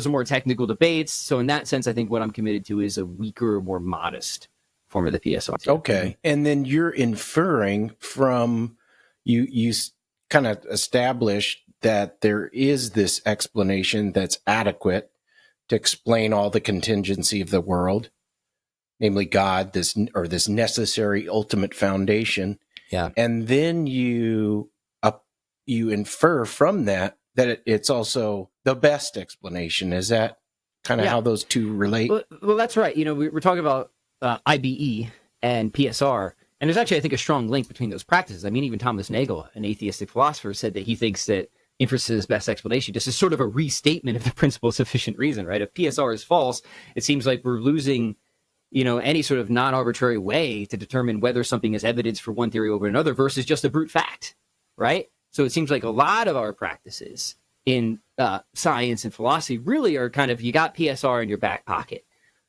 more technical debates. So in that sense, I think what I'm committed to is a weaker, more modest form of the PSR. Okay. And then you're inferring from, you kind of established that there is this explanation that's adequate to explain all the contingency of the world, namely God, this necessary ultimate foundation. Yeah. And then you infer from that it's also the best explanation. Is that kind of how those two relate? Well, that's right. We're talking about IBE and PSR, and there's actually, I think, a strong link between those practices. I mean, even Thomas Nagel, an atheistic philosopher, said that he thinks that inference is best explanation just is sort of a restatement of the principle of sufficient reason, right? If PSR is false, it seems like we're losing, any sort of non-arbitrary way to determine whether something is evidence for one theory over another versus just a brute fact, right? So it seems like a lot of our practices in science and philosophy really are kind of, you got PSR in your back pocket.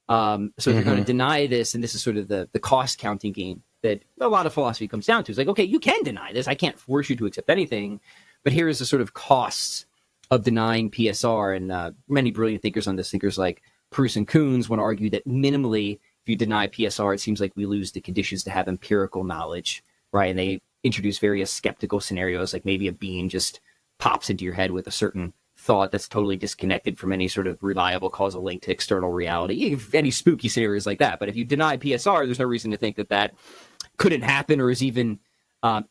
So if you're going to deny this, and this is sort of the cost counting game that a lot of philosophy comes down to, it's like, okay, you can deny this. I can't force you to accept anything, but here is the sort of costs of denying PSR. And many brilliant thinkers on this, thinkers like Pearce and Kuhns, want to argue that minimally, if you deny PSR, it seems like we lose the conditions to have empirical knowledge, right? And they introduce various skeptical scenarios, like maybe a being just pops into your head with a certain thought that's totally disconnected from any sort of reliable causal link to external reality, any spooky scenarios like that. But if you deny PSR, there's no reason to think that couldn't happen or is even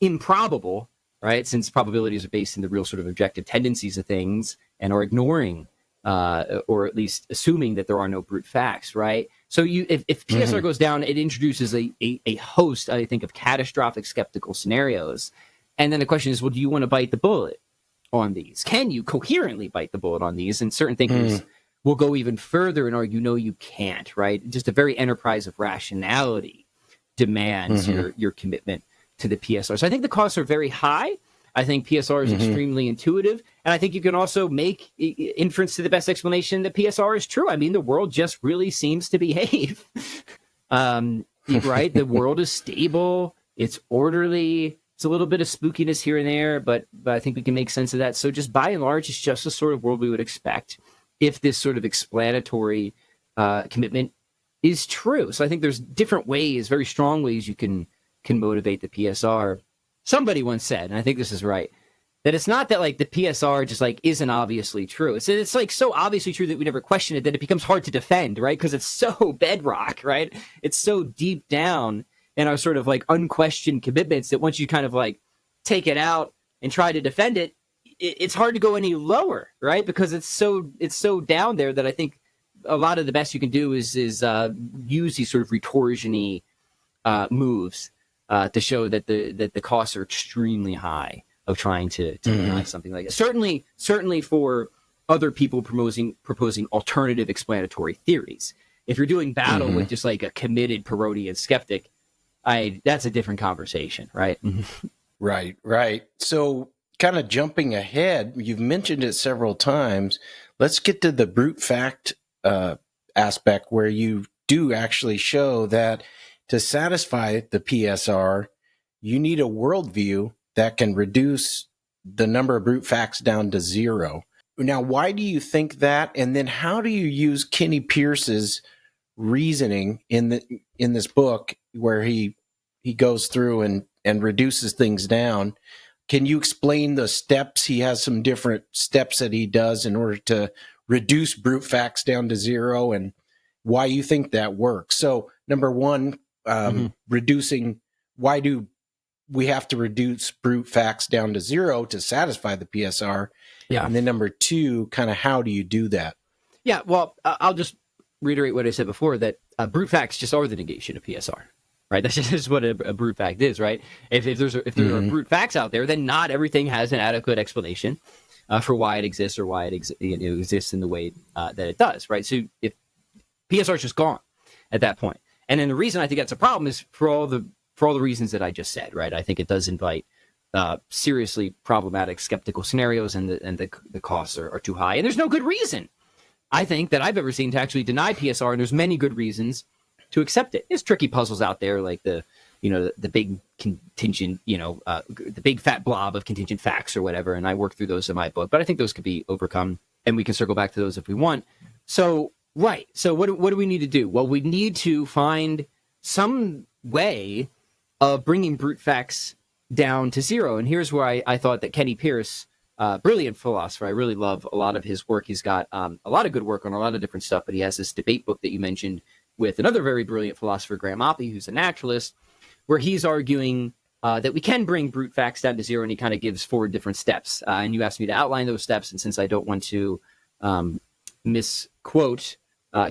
improbable, right? Since probabilities are based in the real sort of objective tendencies of things and are ignoring or at least assuming that there are no brute facts, right? So if PSR goes down, it introduces a host, I think, of catastrophic skeptical scenarios. And then the question is, well, do you want to bite the bullet on these? Can you coherently bite the bullet on these? And certain thinkers will go even further and argue, no, you can't, right? Just a very enterprise of rationality demands your commitment to the PSR. So I think the costs are very high. I think PSR is extremely intuitive. And I think you can also make inference to the best explanation that PSR is true. I mean, the world just really seems to behave. Right? The world is stable. It's orderly. It's a little bit of spookiness here and there, but I think we can make sense of that. So just by and large, it's just the sort of world we would expect if this sort of explanatory commitment is true. So I think there's different ways, very strong ways you can motivate the PSR. Somebody once said, and I think this is right, that it's not that like the PSR just like isn't obviously true. It's like so obviously true that we never question it that it becomes hard to defend, right? Because it's so bedrock, right? It's so deep down in our sort of like unquestioned commitments that once you kind of like take it out and try to defend it, it's hard to go any lower, right? Because it's so down there that I think a lot of the best you can do is use these sort of retorsion-y moves to show that the costs are extremely high of trying to deny something like that. Certainly for other people proposing alternative explanatory theories. If you're doing battle with just like a committed Parodian skeptic, that's a different conversation, right? Right. So kind of jumping ahead, you've mentioned it several times. Let's get to the brute fact aspect where you do actually show that to satisfy the PSR, you need a worldview that can reduce the number of brute facts down to zero. Now, why do you think that? And then how do you use Kenny Pearce's reasoning in this book where he goes through and reduces things down? Can you explain the steps? He has some different steps that he does in order to reduce brute facts down to zero and why you think that works. So number one, reducing, why do we have to reduce brute facts down to zero to satisfy the PSR? Yeah. And then number two, kind of how do you do that? Yeah, well, I'll just reiterate what I said before, that brute facts just are the negation of PSR, right? That's just what a brute fact is, right? If there are brute facts out there, then not everything has an adequate explanation for why it exists or why it exists in the way that it does, right? So if PSR is just gone at that point. And then the reason I think that's a problem is for all the reasons that I just said, right? I think it does invite seriously problematic skeptical scenarios, and the costs are too high. And there's no good reason, I think, that I've ever seen to actually deny PSR, and there's many good reasons to accept it. There's tricky puzzles out there, like the big contingent, the big fat blob of contingent facts or whatever, and I work through those in my book. But I think those could be overcome, and we can circle back to those if we want. So, right. So what do we need to do? Well, we need to find some way of bringing brute facts down to zero. And here's where I thought that Kenny Pearce brilliant philosopher. I really love a lot of his work. He's got a lot of good work on a lot of different stuff, but he has this debate book that you mentioned with another very brilliant philosopher, Graham Oppy, who's a naturalist, where he's arguing that we can bring brute facts down to zero, and he kind of gives 4 different steps. And you asked me to outline those steps, and since I don't want to misquote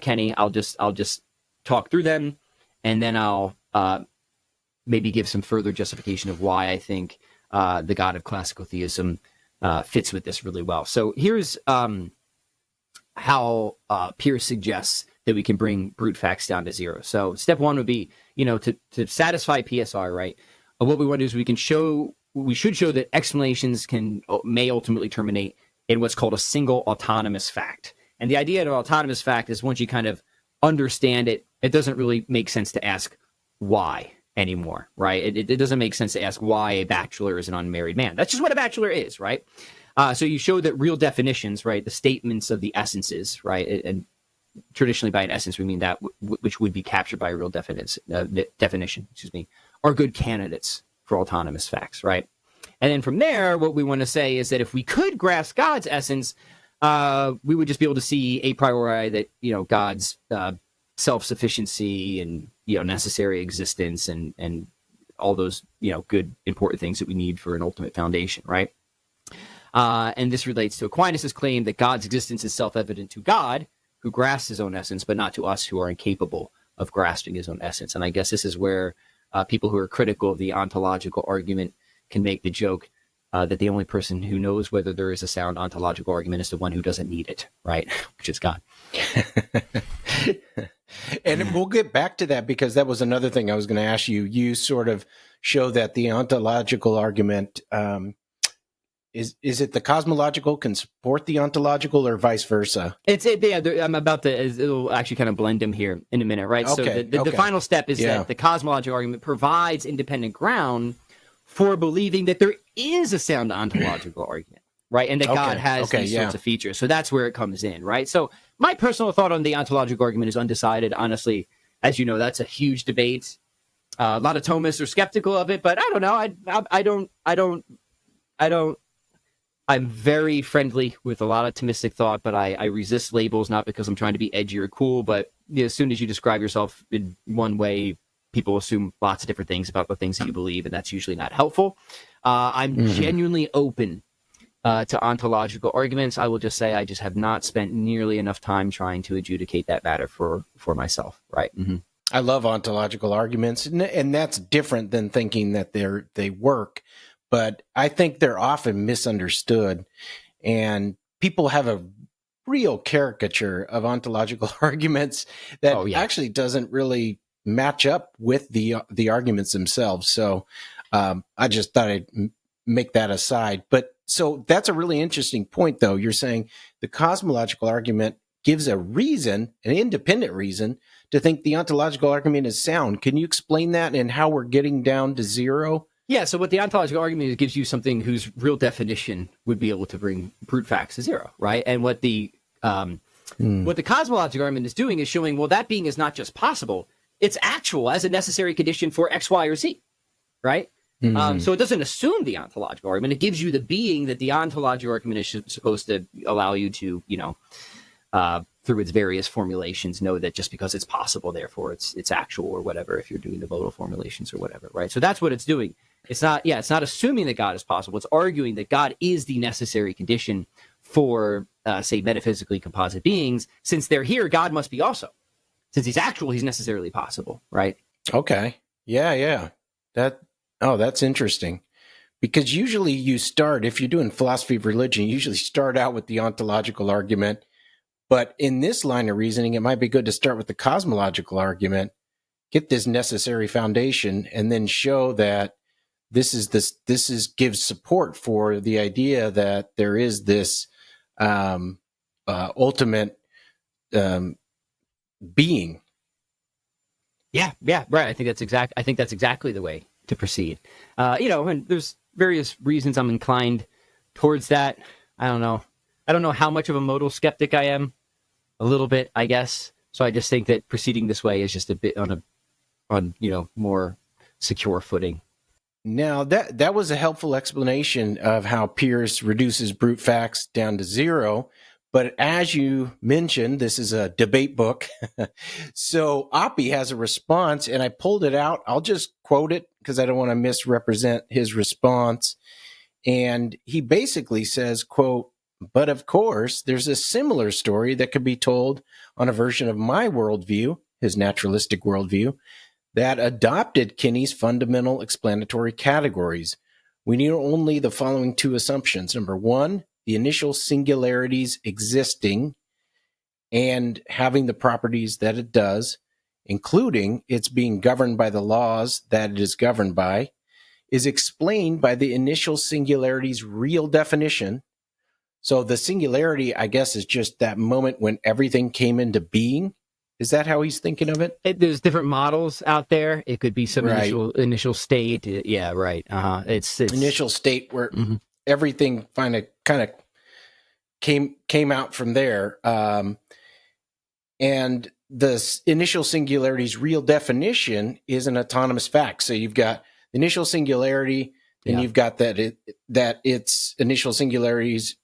Kenny, I'll just talk through them, and then I'll maybe give some further justification of why I think the God of classical theism fits with this really well. So here's how Pearce suggests that we can bring brute facts down to zero. So step 1 would be, to satisfy PSR, right? What we want to do is we should show that explanations may ultimately terminate in what's called a single autonomous fact. And the idea of an autonomous fact is once you kind of understand it, it doesn't really make sense to ask why anymore, right? It doesn't make sense to ask why a bachelor is an unmarried man. That's just what a bachelor is, right? So you show that real definitions, right, the statements of the essences, right, and traditionally by an essence we mean that which would be captured by a real definition, are good candidates for autonomous facts, right? And then from there, what we want to say is that if we could grasp God's essence, we would just be able to see a priori that, God's self-sufficiency and, necessary existence and all those, good, important things that we need for an ultimate foundation, right? And this relates to Aquinas' claim that God's existence is self-evident to God, who grasps his own essence, but not to us who are incapable of grasping his own essence. And I guess this is where people who are critical of the ontological argument can make the joke that the only person who knows whether there is a sound ontological argument is the one who doesn't need it, right? Which is God. And we'll get back to that because that was another thing I was going to ask you. You sort of show that the ontological argument, is it the cosmological can support the ontological or vice versa? I'm about to, it'll actually kind of blend them here in a minute, right? Okay, So the final step is that the cosmological argument provides independent ground for believing that there is a sound ontological argument, right? And that God has these sorts of features. So that's where it comes in, right? So my personal thought on the ontological argument is undecided. Honestly, as you know, that's a huge debate. A lot of Thomists are skeptical of it, but I don't know. I don't. I'm very friendly with a lot of Thomistic thought, but I resist labels, not because I'm trying to be edgy or cool, but as soon as you describe yourself in one way, people assume lots of different things about the things that you believe, and that's usually not helpful. I'm genuinely open to ontological arguments. I will just say I just have not spent nearly enough time trying to adjudicate that matter for myself, right? Mm-hmm. I love ontological arguments, and that's different than thinking that they work. But I think they're often misunderstood, and people have a real caricature of ontological arguments that actually doesn't really match up with the arguments themselves. So I just thought I'd make that aside. But so that's a really interesting point, though. You're saying the cosmological argument gives a reason, an independent reason, to think the ontological argument is sound. Can you explain that and how we're getting down to zero? Yeah, so what the ontological argument is, gives you something whose real definition would be able to bring brute facts to zero, right? And what the cosmological argument is doing is showing, well, that being is not just possible, it's actual as a necessary condition for X, Y, or Z, right? So it doesn't assume the ontological argument. It gives you the being that the ontological argument is supposed to allow you to, through its various formulations, know that just because it's possible, therefore it's actual or whatever, if you're doing the modal formulations or whatever, right? So that's what it's doing. It's not assuming that God is possible. It's arguing that God is the necessary condition for, say, metaphysically composite beings. Since they're here, God must be also. Since he's actual, he's necessarily possible, right? Okay. Yeah. That's interesting. Because usually you start, if you're doing philosophy of religion, you usually start out with the ontological argument. But in this line of reasoning, it might be good to start with the cosmological argument, get this necessary foundation, and then show that this gives support for the idea that there is this ultimate being. Yeah, right. I think that's exactly the way to proceed. And there's various reasons I'm inclined towards that. I don't know how much of a modal skeptic I am. A little bit, I guess. So I just think that proceeding this way is just a bit on more secure footing. Now, that was a helpful explanation of how Pearce reduces brute facts down to zero. But as you mentioned, this is a debate book. So Oppy has a response, and I pulled it out. I'll just quote it because I don't want to misrepresent his response. And he basically says, quote, "But of course, there's a similar story that could be told on a version of my worldview," his naturalistic worldview, "that adopted Kinney's fundamental explanatory categories. We need only the following two assumptions. Number one, the initial singularities existing and having the properties that it does, including its being governed by the laws that it is governed by, is explained by the initial singularity's real definition." So the singularity, I guess, is just that moment when everything came into being. Is that how he's thinking of it? There's different models out there. It could be some Right. initial state. Yeah, right. It's Initial state where everything kind of came out from there. And the initial singularity's real definition is an autonomous fact. So you've got the initial singularity, and you've got that its initial singularities,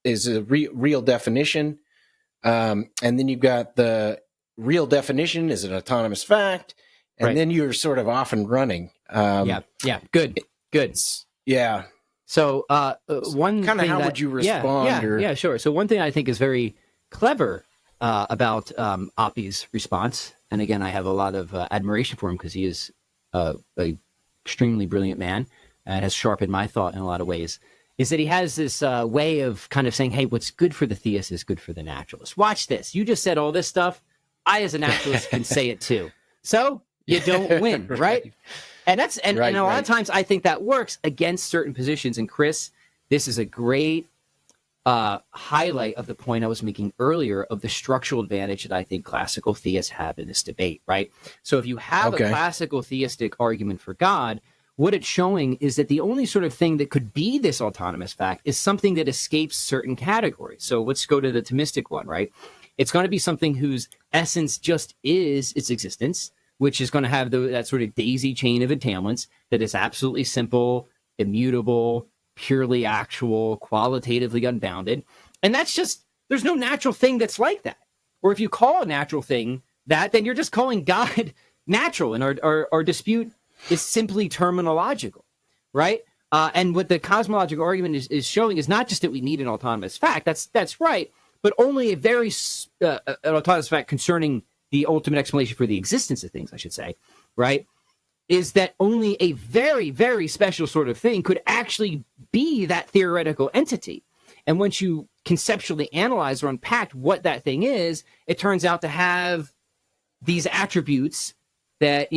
is a real definition. And then you've got the real definition is an autonomous fact, and then you're sort of off and running. Good. Yeah. So one kind of how would you respond? Yeah, sure. So one thing I think is very clever about Oppy's response, and again, I have a lot of admiration for him because he is a extremely brilliant man and has sharpened my thought in a lot of ways, is that he has this way of kind of saying, hey, what's good for the theist is good for the naturalist. Watch this. You just said all this stuff. I, as a naturalist, can say it too. So you don't win, right? And a lot of times I think that works against certain positions. And Chris, this is a great highlight of the point I was making earlier of the structural advantage that I think classical theists have in this debate, right? So if you have a classical theistic argument for God, what it's showing is that the only sort of thing that could be this autonomous fact is something that escapes certain categories. So let's go to the Thomistic one, right? It's going to be something whose essence just is its existence, which is going to have that sort of daisy chain of entailments that is absolutely simple, immutable, purely actual, qualitatively unbounded. And that's just, there's no natural thing that's like that. Or if you call a natural thing that, then you're just calling God natural, and our dispute is simply terminological, right? And what the cosmological argument is showing is not just that we need an autonomous fact, that's right, but only a very an autonomous fact concerning the ultimate explanation for the existence of things, I should say, right? Is that only a very, very special sort of thing could actually be that theoretical entity. And once you conceptually analyze or unpack what that thing is, it turns out to have these attributes that,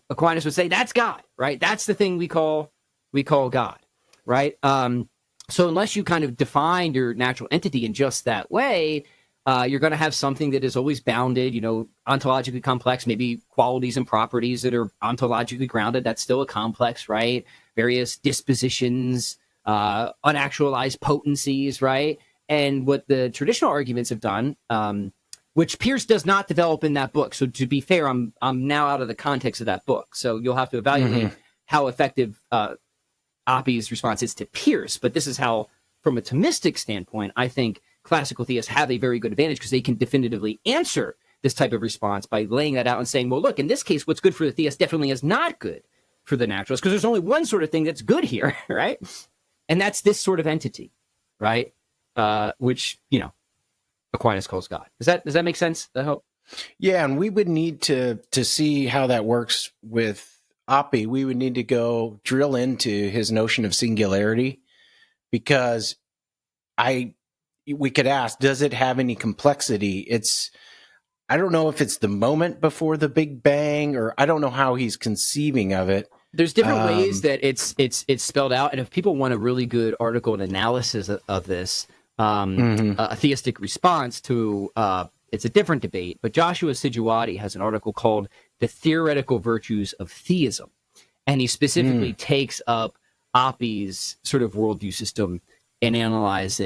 Aquinas would say, that's God, right? That's the thing we call God, right? So unless you kind of define your natural entity in just that way, you're going to have something that is always bounded, ontologically complex, maybe qualities and properties that are ontologically grounded. That's still a complex, right? Various dispositions, unactualized potencies, right? And what the traditional arguments have done, which Pearce does not develop in that book. So to be fair, I'm now out of the context of that book. So you'll have to evaluate how effective Oppy's response is to Pearce. But this is how, from a Thomistic standpoint, I think classical theists have a very good advantage because they can definitively answer this type of response by laying that out and saying, well, look, in this case, what's good for the theist definitely is not good for the naturalist, because there's only one sort of thing that's good here, right? And that's this sort of entity, right? Which, Aquinas calls God. Does that make sense? I hope. Yeah, and we would need to see how that works with Oppy. We would need to go drill into his notion of singularity, because we could ask, does it have any complexity? I don't know if it's the moment before the Big Bang, or I don't know how he's conceiving of it. There's different ways that it's spelled out, and if people want a really good article and analysis of this, a theistic response to it's a different debate, but Joshua Sijuwati has an article called "The Theoretical Virtues of Theism," and he specifically takes up Oppy's sort of worldview system and analyzes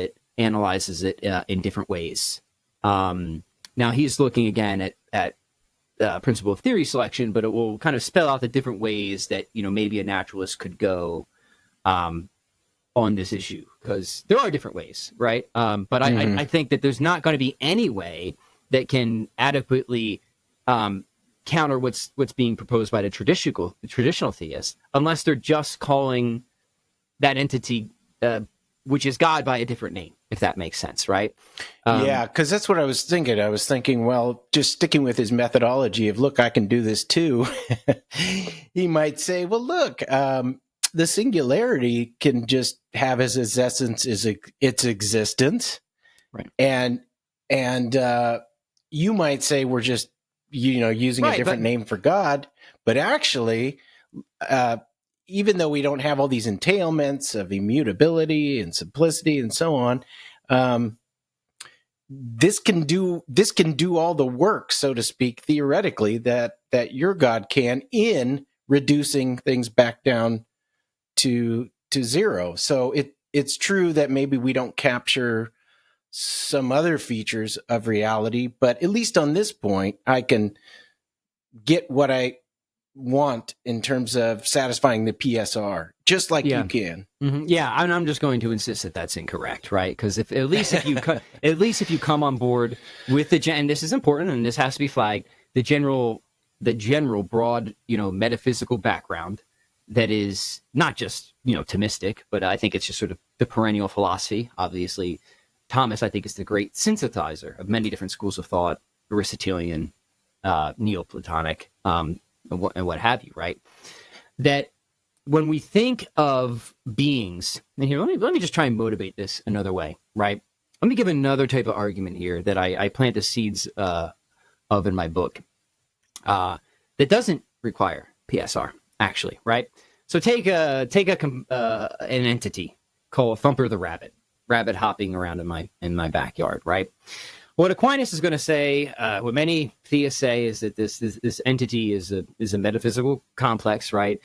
it in different ways. Now he's looking again at principle of theory selection, but it will kind of spell out the different ways that, maybe a naturalist could go on this issue, because there are different ways, right? But I think that there's not going to be any way that can adequately counter what's being proposed by the traditional theists, unless they're just calling that entity, which is God, by a different name, if that makes sense, right? Yeah, because that's what I was thinking. I was thinking, well, just sticking with his methodology of, look, I can do this too. He might say, well, look, the singularity can just have as its essence its existence, right? And you might say we're just using a different name for God, but actually, even though we don't have all these entailments of immutability and simplicity and so on, this can do all the work, so to speak, theoretically, that your God can, in reducing things back down to zero. So it's true that maybe we don't capture some other features of reality, but at least on this point, I can get what I want in terms of satisfying the PSR, just like you can. Mm-hmm. Yeah, I'm just going to insist that that's incorrect, right? Because if you come on board with and this is important, and this has to be flagged, the general broad metaphysical background that is not just Thomistic, but I think it's just sort of the perennial philosophy. Obviously, Thomas, I think, is the great synthesizer of many different schools of thought, Aristotelian, Neoplatonic, and what have you, right? That when we think of beings, and here, let me just try and motivate this another way, right? Let me give another type of argument here that I plant the seeds of in my book that doesn't require PSR, actually, right? So take an entity called Thumper the rabbit hopping around in my backyard, right? What Aquinas is going to say, what many theists say, is that this entity is a metaphysical complex, right?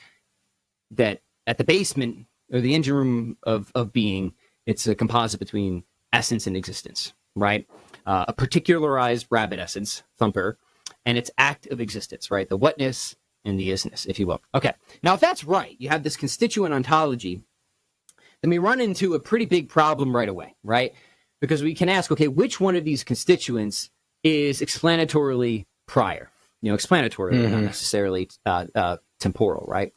That at the basement or the engine room of being, it's a composite between essence and existence, right? A particularized rabbit essence, Thumper, and its act of existence, right? The whatness and the isness, if you will. Okay, now if that's right, you have this constituent ontology, then we run into a pretty big problem right away, right? Because we can ask, okay, which one of these constituents is explanatorily prior? Explanatorily, not necessarily temporal, right?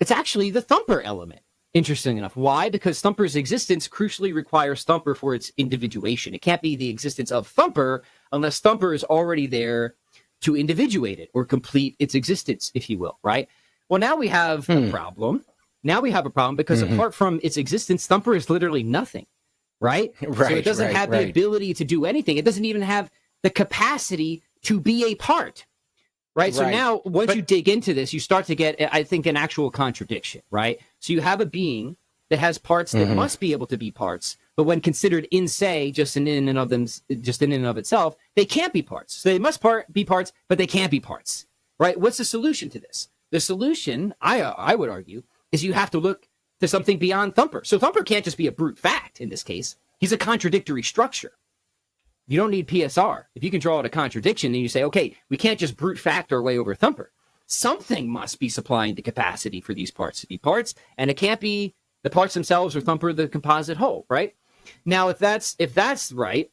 It's actually the Thumper element, interesting enough. Why? Because Thumper's existence crucially requires Thumper for its individuation. It can't be the existence of Thumper unless Thumper is already there to individuate it or complete its existence, if you will, right? Well, now we have a problem. Now we have a problem because apart from its existence, Thumper is literally nothing, right? So it doesn't have the ability to do anything. It doesn't even have the capacity to be a part, right? So now once you dig into this, you start to get, I think, an actual contradiction, right? So you have a being that has parts that must be able to be parts, but when considered in se, just in and of itself, they can't be parts. So they must be parts, but they can't be parts, right? What's the solution to this? The solution, I would argue, is you have to look to something beyond Thumper. So Thumper can't just be a brute fact in this case. He's a contradictory structure. You don't need PSR. If you can draw out a contradiction, then you say, okay, we can't just brute fact our way over Thumper. Something must be supplying the capacity for these parts to be parts, and it can't be the parts themselves or Thumper the composite whole, right? Now, if that's right,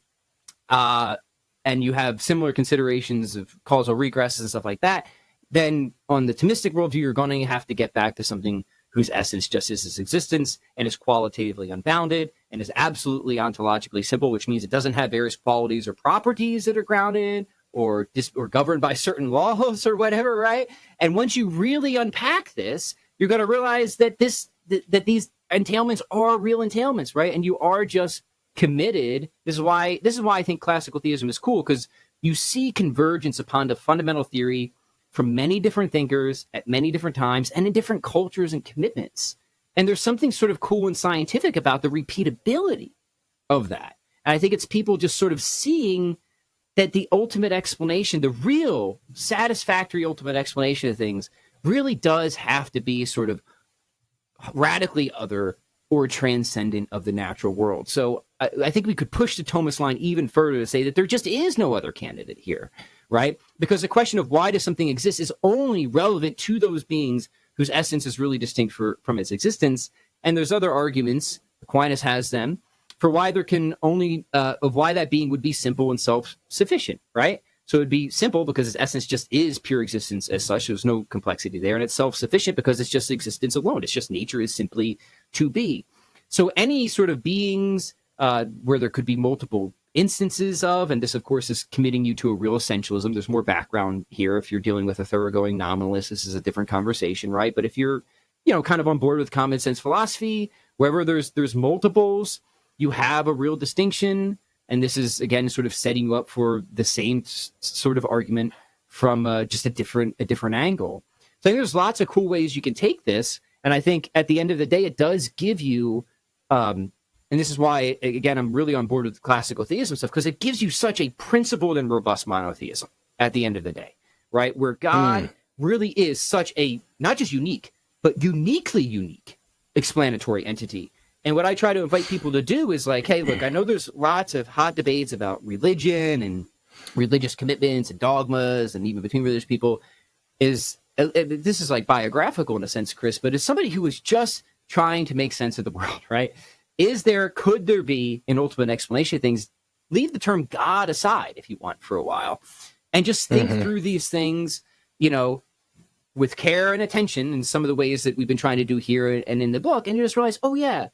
and you have similar considerations of causal regresses and stuff like that, then on the Thomistic worldview, you're going to have to get back to something whose essence just is its existence and is qualitatively unbounded and is absolutely ontologically simple, which means it doesn't have various qualities or properties that are grounded or governed by certain laws or whatever, right? And once you really unpack this, you're going to realize that that these entailments are real entailments, right? And you are just committed. This is why I think classical theism is cool, because you see convergence upon the fundamental theory from many different thinkers at many different times and in different cultures and commitments. And there's something sort of cool and scientific about the repeatability of that. And I think it's people just sort of seeing that the ultimate explanation, the real satisfactory ultimate explanation of things, really does have to be sort of radically other or transcendent of the natural world. So I think we could push the Thomist line even further to say that there just is no other candidate here, right? Because the question of why does something exist is only relevant to those beings whose essence is really distinct from its existence. And there's other arguments, Aquinas has them, for why there can only, of why that being would be simple and self-sufficient, right? So it would be simple because its essence just is pure existence as such. There's no complexity there. And it's self-sufficient because it's just existence alone. It's just nature is simply to be. So any sort of beings where there could be multiple instances of, and this, of course, is committing you to a real essentialism. There's more background here. If you're dealing with a thoroughgoing nominalist, this is a different conversation, right? But if you're, kind of on board with common sense philosophy, wherever there's multiples, you have a real distinction. And this is, again, sort of setting you up for the same sort of argument from just a different angle. So I think there's lots of cool ways you can take this. And I think at the end of the day, it does give you, and this is why, again, I'm really on board with classical theism stuff, because it gives you such a principled and robust monotheism at the end of the day, right? Where God really is such a, not just unique, but uniquely unique explanatory entity. And what I try to invite people to do is like, hey, look, I know there's lots of hot debates about religion and religious commitments and dogmas, and even between religious people. This is like biographical in a sense, Chris, but as somebody who is just trying to make sense of the world, right? Could there be an ultimate explanation of things? Leave the term God aside if you want for a while, and just think through these things, with care and attention in some of the ways that we've been trying to do here and in the book. And you just realize, oh yeah,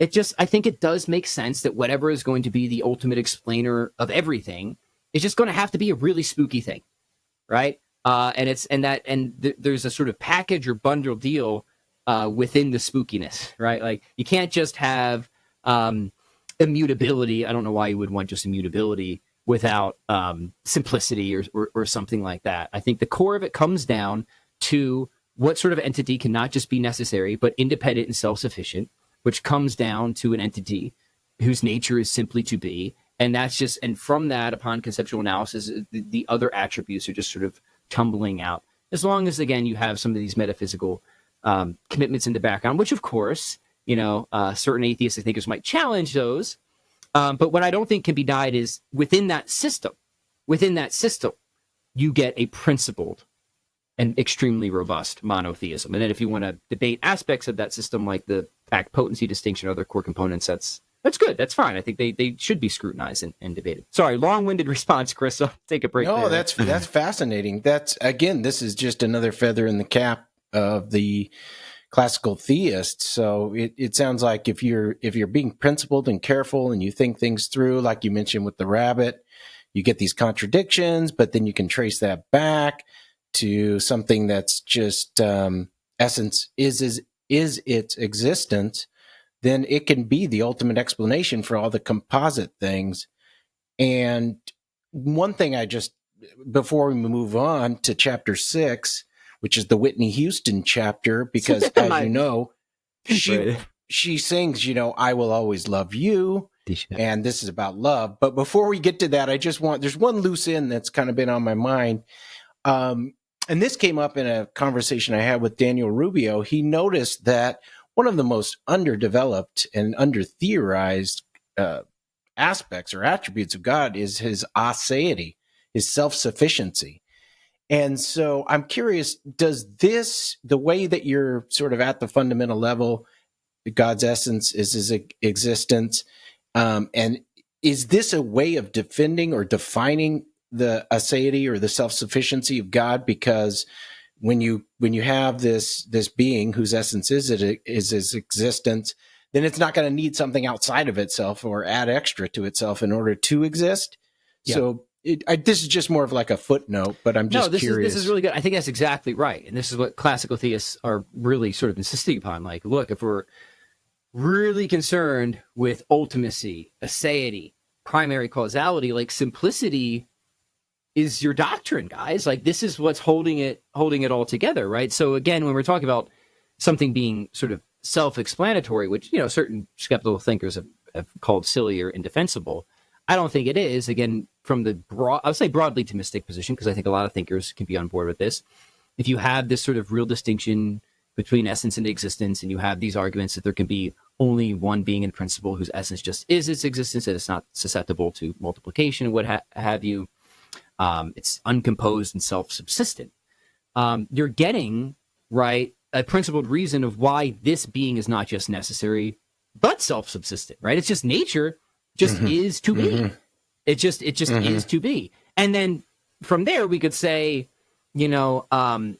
I think it does make sense that whatever is going to be the ultimate explainer of everything is just going to have to be a really spooky thing. Right. There's a sort of package or bundle deal within the spookiness, right? Like you can't just have immutability. I don't know why you would want just immutability without simplicity or something like that. I think the core of it comes down to what sort of entity can not just be necessary, but independent and self-sufficient, which comes down to an entity whose nature is simply to be. And from that, upon conceptual analysis, the other attributes are just sort of tumbling out. As long as, again, you have some of these metaphysical commitments in the background, which, of course, certain atheistic thinkers might challenge those. But what I don't think can be denied is within that system, you get a principled and extremely robust monotheism. And then if you want to debate aspects of that system, like the act potency distinction or other core components, that's good. That's fine. I think they should be scrutinized and debated. Sorry, long-winded response, Chris. So take a break. No, that's fascinating. This is just another feather in the cap of the classical theists. So it sounds like if you're being principled and careful and you think things through, like you mentioned with the rabbit, you get these contradictions, but then you can trace that back to something that's just essence is its existence. Then it can be the ultimate explanation for all the composite things. And one thing before we move on to chapter 6, which is the Whitney Houston chapter, because as you know, she sings, I will always love you. And this is about love. But before we get to that, there's one loose end that's kind of been on my mind. And this came up in a conversation I had with Daniel Rubio. He noticed that one of the most underdeveloped and under-theorized aspects or attributes of God is his aseity, his self-sufficiency. And so I'm curious, does the way that you're sort of at the fundamental level, God's essence is his existence, and is this a way of defending or defining the aseity or the self-sufficiency of God? Because when you have this being whose essence is his existence, then it's not going to need something outside of itself or add extra to itself in order to exist. Yeah. So this is just more of like a footnote, but I'm just curious. This is really good. I think that's exactly right. And this is what classical theists are really sort of insisting upon. Like, look, if we're really concerned with ultimacy, aseity, primary causality, like simplicity is your doctrine, guys. Like this is what's holding it all together, right? So again, when we're talking about something being sort of self-explanatory, which, certain skeptical thinkers have called silly or indefensible, I don't think it is. Again, from the I would say broadly Thomistic position, because I think a lot of thinkers can be on board with this. If you have this sort of real distinction between essence and existence, and you have these arguments that there can be only one being in principle whose essence just is its existence, and it's not susceptible to multiplication and what have you, It's uncomposed and self-subsistent. You're getting, right, a principled reason of why this being is not just necessary, but self-subsistent, right? It's just nature just is to be. It just is to be. And then from there, we could say, the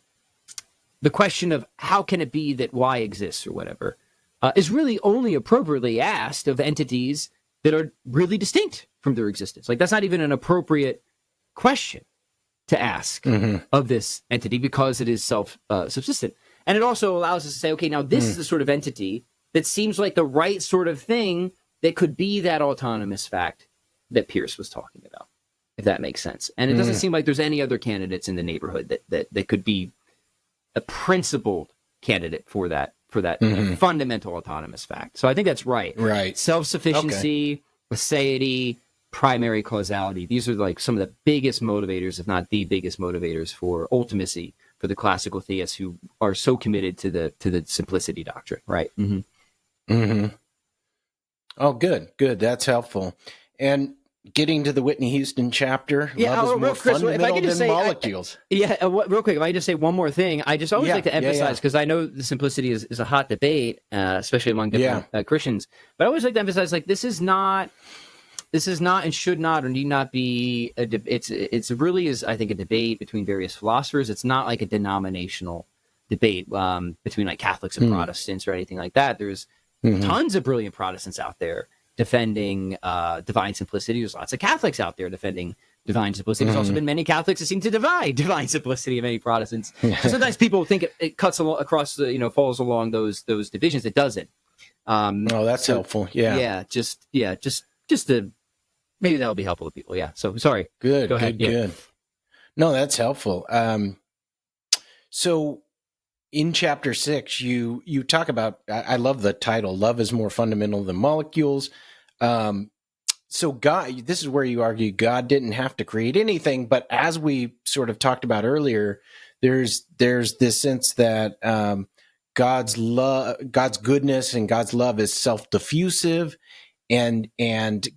question of how can it be that Y exists or whatever is really only appropriately asked of entities that are really distinct from their existence. Like, that's not even an appropriate question to ask of this entity because it is self-subsistent. And it also allows us to say, okay, now this is the sort of entity that seems like the right sort of thing that could be that autonomous fact that Pearce was talking about, if that makes sense. And it doesn't seem like there's any other candidates in the neighborhood that could be a principled candidate for that fundamental autonomous fact. So I think that's right. Right. Self-sufficiency, aseity, primary causality. These are like some of the biggest motivators, if not the biggest motivators for ultimacy for the classical theists who are so committed to the simplicity doctrine. Right. Oh, good. That's helpful. And getting to the Whitney Houston chapter, love is more fundamental than molecules. Real quick, if I just say one more thing, I just always like to emphasize, because I know the simplicity is a hot debate, especially among different Christians, but I always like to emphasize, like, this is not and should not or need not be it's really is, I think, a debate between various philosophers. It's not like a denominational debate between like Catholics and Protestants or anything like that. There's tons of brilliant Protestants out there defending divine simplicity. There's lots of Catholics out there defending divine simplicity. There's also been many Catholics that seem to divide divine simplicity of many Protestants. So sometimes people think it cuts across the, falls along those divisions. It doesn't. That's helpful. Just to, maybe that'll be helpful to people. Yeah. So sorry. Good. Go ahead. Good. No, that's helpful. So in chapter 6, you talk about, I love the title, Love is More Fundamental Than Molecules. So God, this is where you argue God didn't have to create anything, but as we sort of talked about earlier, there's this sense that God's goodness and God's love is self-diffusive, and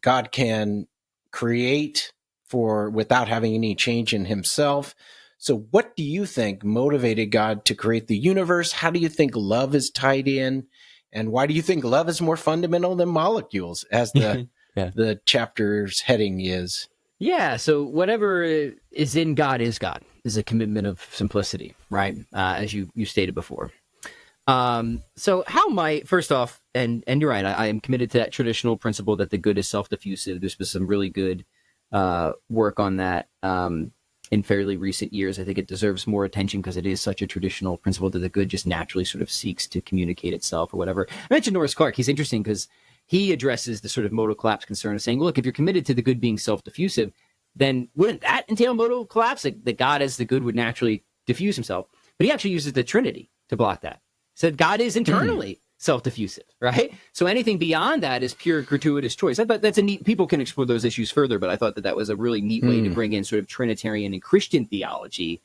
God can create without having any change in himself. So what do you think motivated God to create the universe? How do you think love is tied in? And why do you think love is more fundamental than molecules, as the the chapter's heading is? Yeah, so whatever is in God is a commitment of simplicity, right? As you stated before. So how might, first off, and you're right, I am committed to that traditional principle that the good is self-diffusive. There's been some really good work on that in fairly recent years. I think it deserves more attention because it is such a traditional principle that the good just naturally sort of seeks to communicate itself or whatever. I mentioned Norris Clark. He's interesting because he addresses the sort of modal collapse concern of saying, look, if you're committed to the good being self-diffusive, then wouldn't that entail modal collapse? Like, that God as the good would naturally diffuse himself. But he actually uses the Trinity to block that. He said God is internally self-diffusive, right? So anything beyond that is pure gratuitous choice. But that's a neat, people can explore those issues further, but I thought that was a really neat way to bring in sort of Trinitarian and Christian theology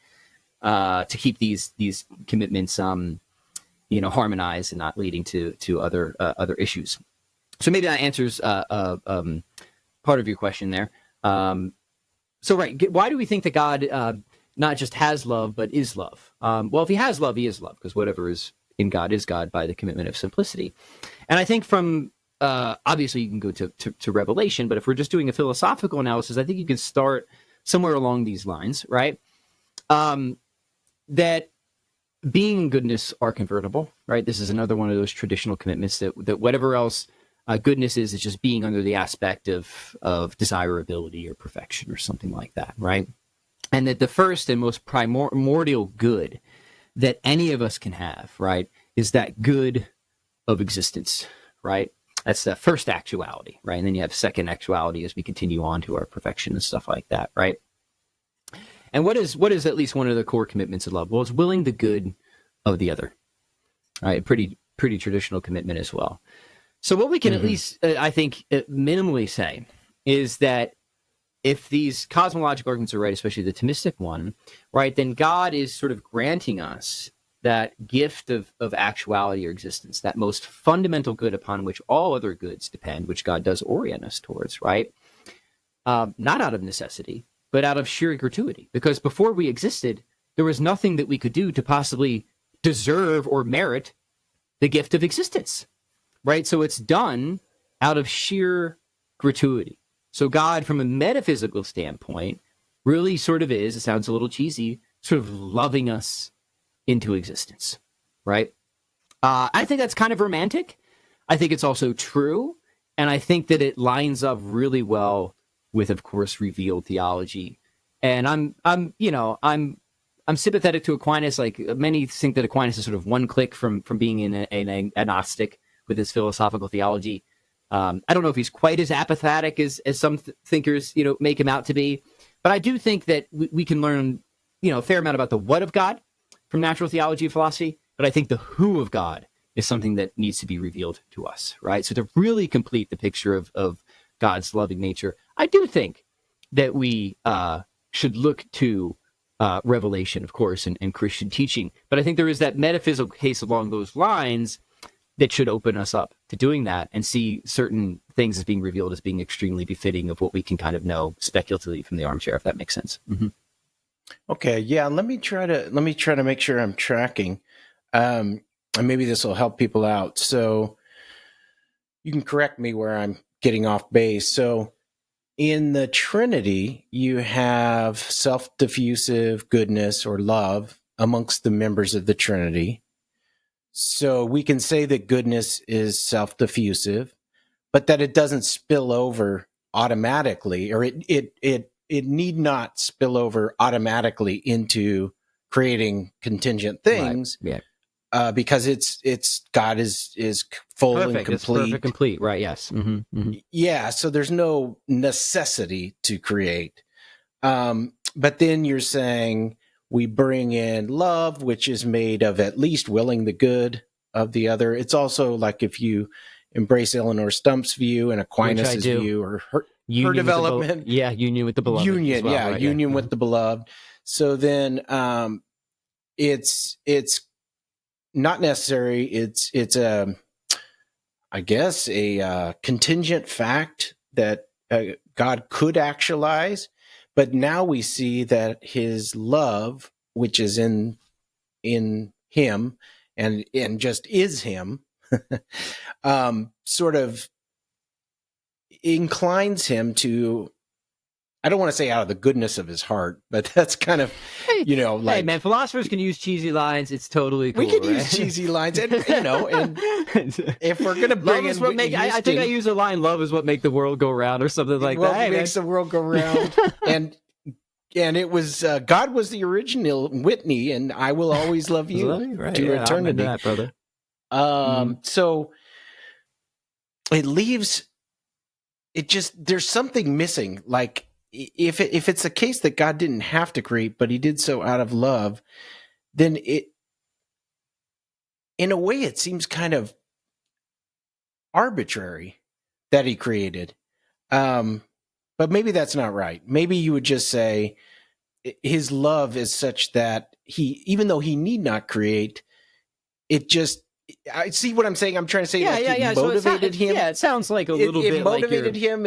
to keep these commitments, harmonized and not leading to other issues. So maybe that answers part of your question there. So right, why do we think that God not just has love, but is love? Well, if he has love, he is love, because whatever is in God is God by the commitment of simplicity. And I think from, obviously you can go to Revelation, but if we're just doing a philosophical analysis, I think you can start somewhere along these lines, right? That being and goodness are convertible, right? This is another one of those traditional commitments that whatever else goodness is just being under the aspect of desirability or perfection or something like that, right? And that the first and most primordial good that any of us can have, right, is that good of existence, right? That's the first actuality, right? And then you have second actuality as we continue on to our perfection and stuff like that, right? And what is at least one of the core commitments of love? Well, it's willing the good of the other, right? Pretty traditional commitment as well. So what we can at least, I think, minimally say is that if these cosmological arguments are right, especially the Thomistic one, right, then God is sort of granting us that gift of actuality or existence, that most fundamental good upon which all other goods depend, which God does orient us towards, right? Not out of necessity, but out of sheer gratuity. Because before we existed, there was nothing that we could do to possibly deserve or merit the gift of existence, right? So it's done out of sheer gratuity. So God, from a metaphysical standpoint, really sort of is, it sounds a little cheesy, sort of loving us into existence, right? I think that's kind of romantic. I think it's also true. And I think that it lines up really well with, of course, revealed theology. And I'm sympathetic to Aquinas. Like, many think that Aquinas is sort of one click from being an agnostic with his philosophical theology. I don't know if he's quite as apathetic as some thinkers, make him out to be. But I do think that we can learn, a fair amount about the what of God from natural theology and philosophy. But I think the who of God is something that needs to be revealed to us, right? So to really complete the picture of God's loving nature, I do think that we should look to revelation, of course, and Christian teaching. But I think there is that metaphysical case along those lines that should open us up to doing that and see certain things as being revealed as being extremely befitting of what we can kind of know speculatively from the armchair, if that makes sense. Mm-hmm. Okay, yeah. Let me try to make sure I'm tracking, and maybe this will help people out. So you can correct me where I'm getting off base. So in the Trinity, you have self-diffusive goodness or love amongst the members of the Trinity. So we can say that goodness is self-diffusive, but that it doesn't spill over automatically, or it need not spill over automatically into creating contingent things. Right. Yeah. Because it's God is full Perfect. and complete. It's perfect, complete, right? Yes. Mm-hmm. Mm-hmm. Yeah. So there's no necessity to create. But then you're saying we bring in love, which is made of at least willing the good of the other. It's also like if you embrace Eleanor Stump's view and Aquinas' view, or her development. Union with the beloved. Union, well, right? Union with the beloved. So then it's not necessary. It's I guess a contingent fact that God could actualize, but now we see that his love, which is in him and just is him, sort of inclines him to, I don't want to say out of the goodness of his heart, but that's kind of, like, hey man, philosophers can use cheesy lines. It's totally cool. We can use cheesy lines, and and if we're gonna bring in Whitney Houston, I think I use a line, "Love is what makes the world go round," or something like that. Hey, makes the world go round, and it was God was the original Whitney, and I will always love you to eternity, that, brother. So it leaves. It just, there's something missing. Like, if it's a case that God didn't have to create, but he did so out of love, then in a way, it seems kind of arbitrary that he created. But maybe that's not right. Maybe you would just say his love is such that even though he need not create, it just, I see what I'm saying. I'm trying to say, it motivated him. Yeah, it sounds like a little bit motivated like him.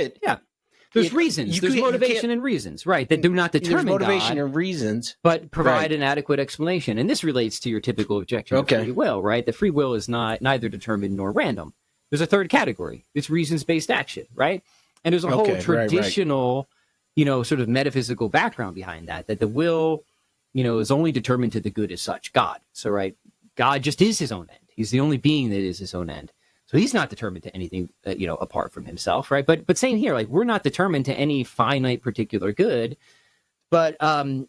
There's reasons. There's motivation and reasons, right, that do not determine there's motivation God, and reasons, but provide an adequate explanation. And this relates to your typical objection to free will, right? The free will is neither determined nor random. There's a third category. It's reasons-based action, right? And there's a whole traditional, sort of metaphysical background behind that the will, is only determined to the good as such, God. So, right, God just is his own end. He's the only being that is his own end. So he's not determined to anything, apart from himself, right? But same here, like, we're not determined to any finite particular good, but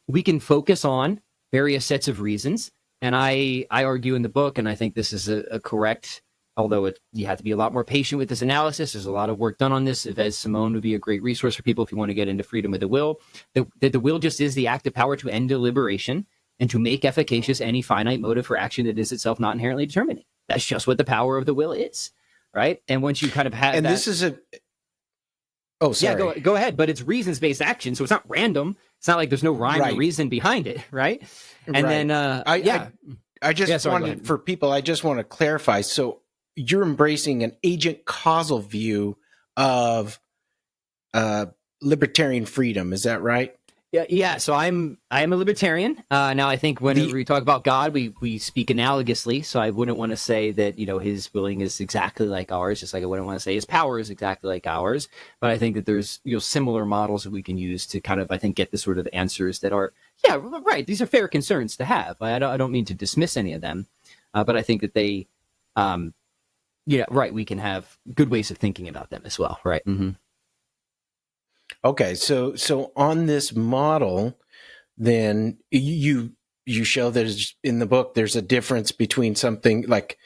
we can focus on various sets of reasons. And I argue in the book, and I think this is a correct, although you have to be a lot more patient with this analysis. There's a lot of work done on this. Yves Simon would be a great resource for people if you want to get into freedom of the will. That the will just is the active power to end deliberation and to make efficacious any finite motive for action that is itself not inherently determining. That's just what the power of the will is, right? And once you kind of have this is a... Oh, sorry. Yeah, go ahead. But it's reasons-based action, so it's not random. It's not like there's no rhyme or reason behind it, right? And then, I just wanted, for people, I just want to clarify. So you're embracing an agent causal view of libertarian freedom. Is that right? Yeah. So I am a libertarian. Now I think whenever we talk about God, we speak analogously. So I wouldn't want to say that, his willing is exactly like ours, just like I wouldn't want to say his power is exactly like ours. But I think that there's, similar models that we can use to kind of, I think, get the sort of answers that are, yeah, right. These are fair concerns to have. I don't mean to dismiss any of them, but I think that they, right. We can have good ways of thinking about them as well. Right. Mm-hmm. Okay, so on this model, then you show there's in the book there's a difference between something like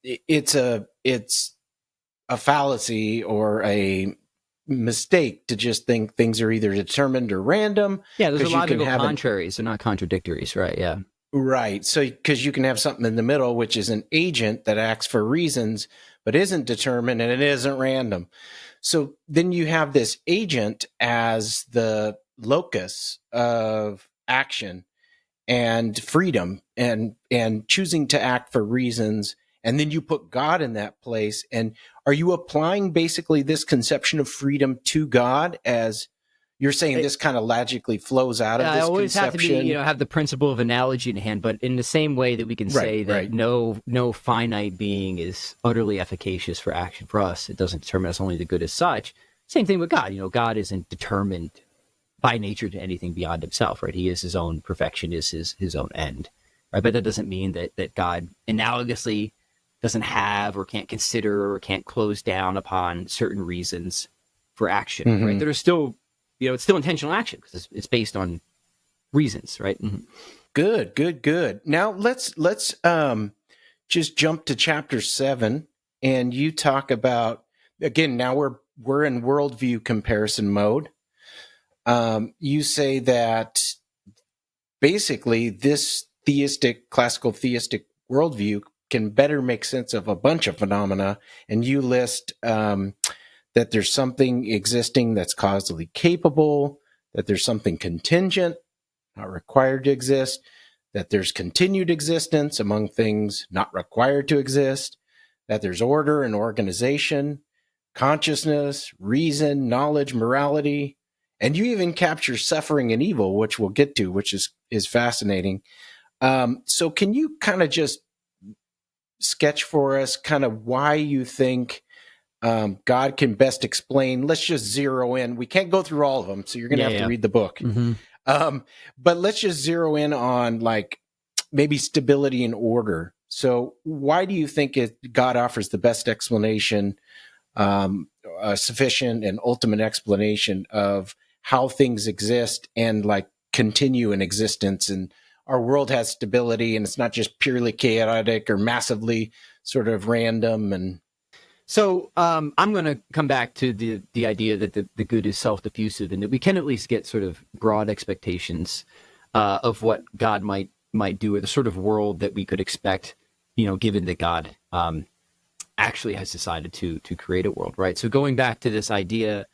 it's a fallacy or a mistake to just think things are either determined or random. Yeah, there's a logical contraries, they're not contradictories, right? Yeah. Right. So, because you can have something in the middle, which is an agent that acts for reasons, but isn't determined and it isn't random. So then you have this agent as the locus of action and freedom and choosing to act for reasons. And then you put God in that place. And are you applying basically this conception of freedom to God as you're saying this kind of logically flows out of this conception? I always have to be, have the principle of analogy in hand, but in the same way that we can say that no finite being is utterly efficacious for action for us, it doesn't determine us only the good as such. Same thing with God. God isn't determined by nature to anything beyond himself, right? He is his own perfection, is his own end, right? But that doesn't mean that God analogously doesn't have or can't consider or can't close down upon certain reasons for action, right? There are still it's still intentional action because it's based on reasons, right? Mm-hmm. Good. Now let's just jump to chapter 7, and you talk about again. Now we're in worldview comparison mode. You say that basically this classical theistic worldview can better make sense of a bunch of phenomena, and you list that there's something existing that's causally capable, that there's something contingent, not required to exist, that there's continued existence among things not required to exist, that there's order and organization, consciousness, reason, knowledge, morality, and you even capture suffering and evil, which we'll get to, which is fascinating. So can you kind of just sketch for us kind of why you think God can best explain? Let's just zero in. We can't go through all of them, so you're going to have to read the book. Mm-hmm. But let's just zero in on like maybe stability and order. So why do you think God offers the best explanation, a sufficient and ultimate explanation of how things exist and like continue in existence, and our world has stability and it's not just purely chaotic or massively sort of random? And so I'm going to come back to the idea that the good is self-diffusive, and that we can at least get sort of broad expectations of what God might do, or the sort of world that we could expect, given that God actually has decided to create a world, right? So going back to this idea,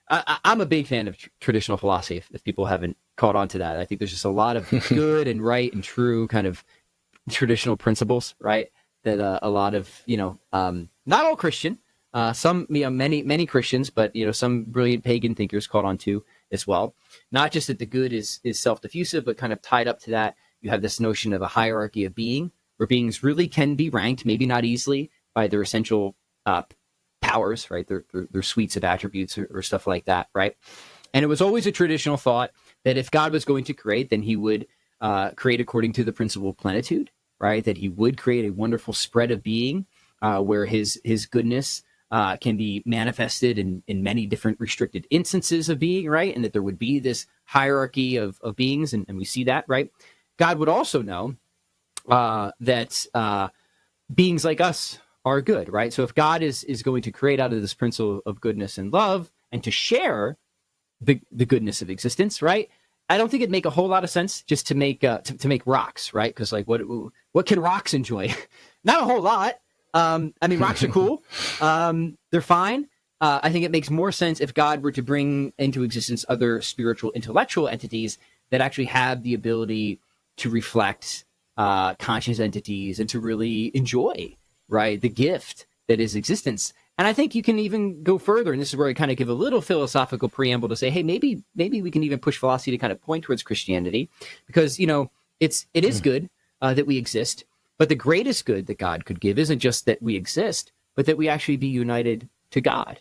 I'm a big fan of traditional philosophy, if people haven't caught on to that. I think there's just a lot of good and right and true kind of traditional principles, right? That a lot of, not all Christian, some, many Christians, but, some brilliant pagan thinkers caught on to as well. Not just that the good is self-diffusive, but kind of tied up to that, you have this notion of a hierarchy of being, where beings really can be ranked, maybe not easily, by their essential powers, right? Their suites of attributes or stuff like that, right? And it was always a traditional thought that if God was going to create, then he would create according to the principle of plenitude, right? That he would create a wonderful spread of being where his goodness can be manifested in many different restricted instances of being, right? And that there would be this hierarchy of beings, and we see that, right? God would also know that beings like us are good, right? So if God is going to create out of this principle of goodness and love and to share the goodness of existence, right? I don't think it'd make a whole lot of sense just to make to make rocks, right? Because like what can rocks enjoy? Not a whole lot. I mean, rocks are cool. They're fine. I think it makes more sense if God were to bring into existence other spiritual intellectual entities that actually have the ability to reflect conscious entities and to really enjoy, right, the gift that is existence. And I think you can even go further, and this is where I kind of give a little philosophical preamble to say, hey, maybe we can even push philosophy to kind of point towards Christianity, because, you know, it is good that we exist, but the greatest good that God could give isn't just that we exist, but that we actually be united to God,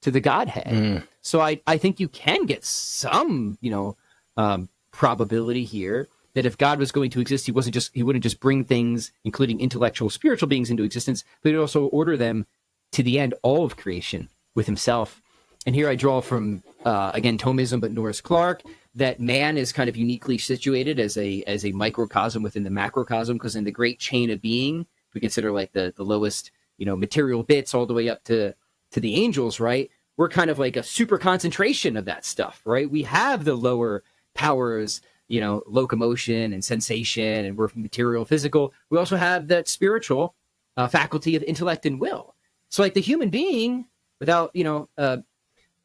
to the Godhead. So I think you can get some, you know, probability here that if God was going to exist, he wouldn't just bring things, including intellectual, spiritual beings, into existence, but he'd also order them to the end, all of creation, with himself. And here I draw from, again, Thomism, but Norris Clark, that man is kind of uniquely situated as a microcosm within the macrocosm, because in the great chain of being, we consider like the lowest, you know, material bits all the way up to the angels, right? We're kind of like a super concentration of that stuff, right? We have the lower powers, you know, locomotion and sensation, and we're material, physical. We also have that spiritual faculty of intellect and will. So like the human being, without, you know,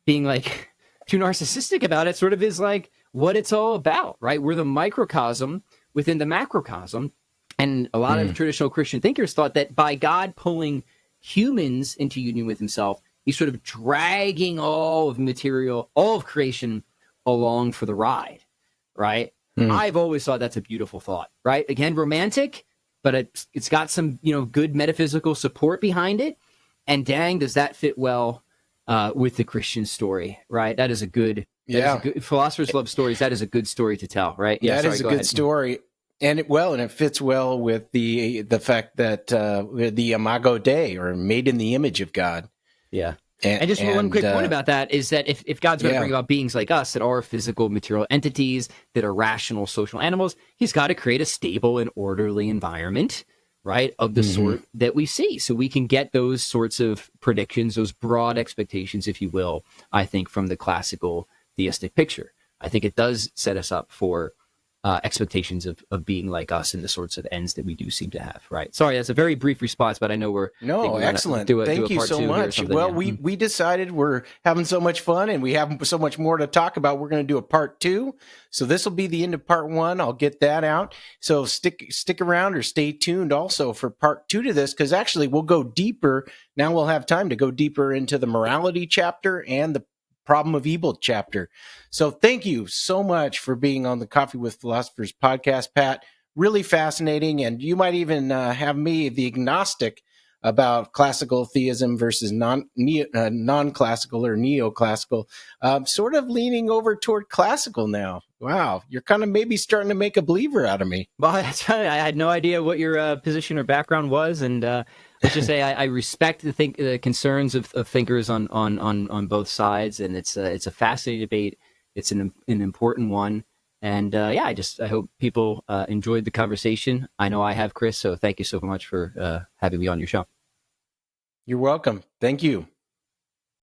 being like too narcissistic about it, sort of is like what it's all about, right? We're the microcosm within the macrocosm. And a lot of traditional Christian thinkers thought that by God pulling humans into union with himself, he's sort of dragging all of material, all of creation along for the ride, right? I've always thought that's a beautiful thought, right? Again, romantic, but it's got some, you know, good metaphysical support behind it. And dang, does that fit well with the Christian story, right? That is a good, philosophers love stories. That is a good story to tell, right? Yeah, that is a good story. And it fits well with the fact that the Imago Dei, or made in the image of God. Yeah. And just one quick point about that is that if God's going to bring about beings like us that are physical, material entities, that are rational, social animals, he's got to create a stable and orderly environment, right, of the sort that we see. So we can get those sorts of predictions, those broad expectations, if you will, I think, from the classical theistic picture. I think it does set us up for expectations of being like us and the sorts of ends that we do seem to have, right? Sorry, that's a very brief response, but I know we're excellent. Thank you so much. Well, we decided we're having so much fun and we have so much more to talk about. We're going to do a part 2. So this will be the end of part 1. I'll get that out. So stick around, or stay tuned also for part 2 to this, because actually we'll go deeper. Now we'll have time to go deeper into the morality chapter and the problem of evil chapter. So thank you so much for being on the Coffee with Philosophers podcast, Pat. Really fascinating. And you might even have me, the agnostic, about classical theism versus non-classical or neoclassical, sort of leaning over toward classical now. Wow, you're kind of maybe starting to make a believer out of me. Well, that's right. I had no idea what your position or background was, and let's just say I respect the concerns of thinkers on both sides, and it's a fascinating debate. It's an important one, and I hope people enjoyed the conversation. I know I have, Chris. So thank you so much for having me on your show. You're welcome. Thank you.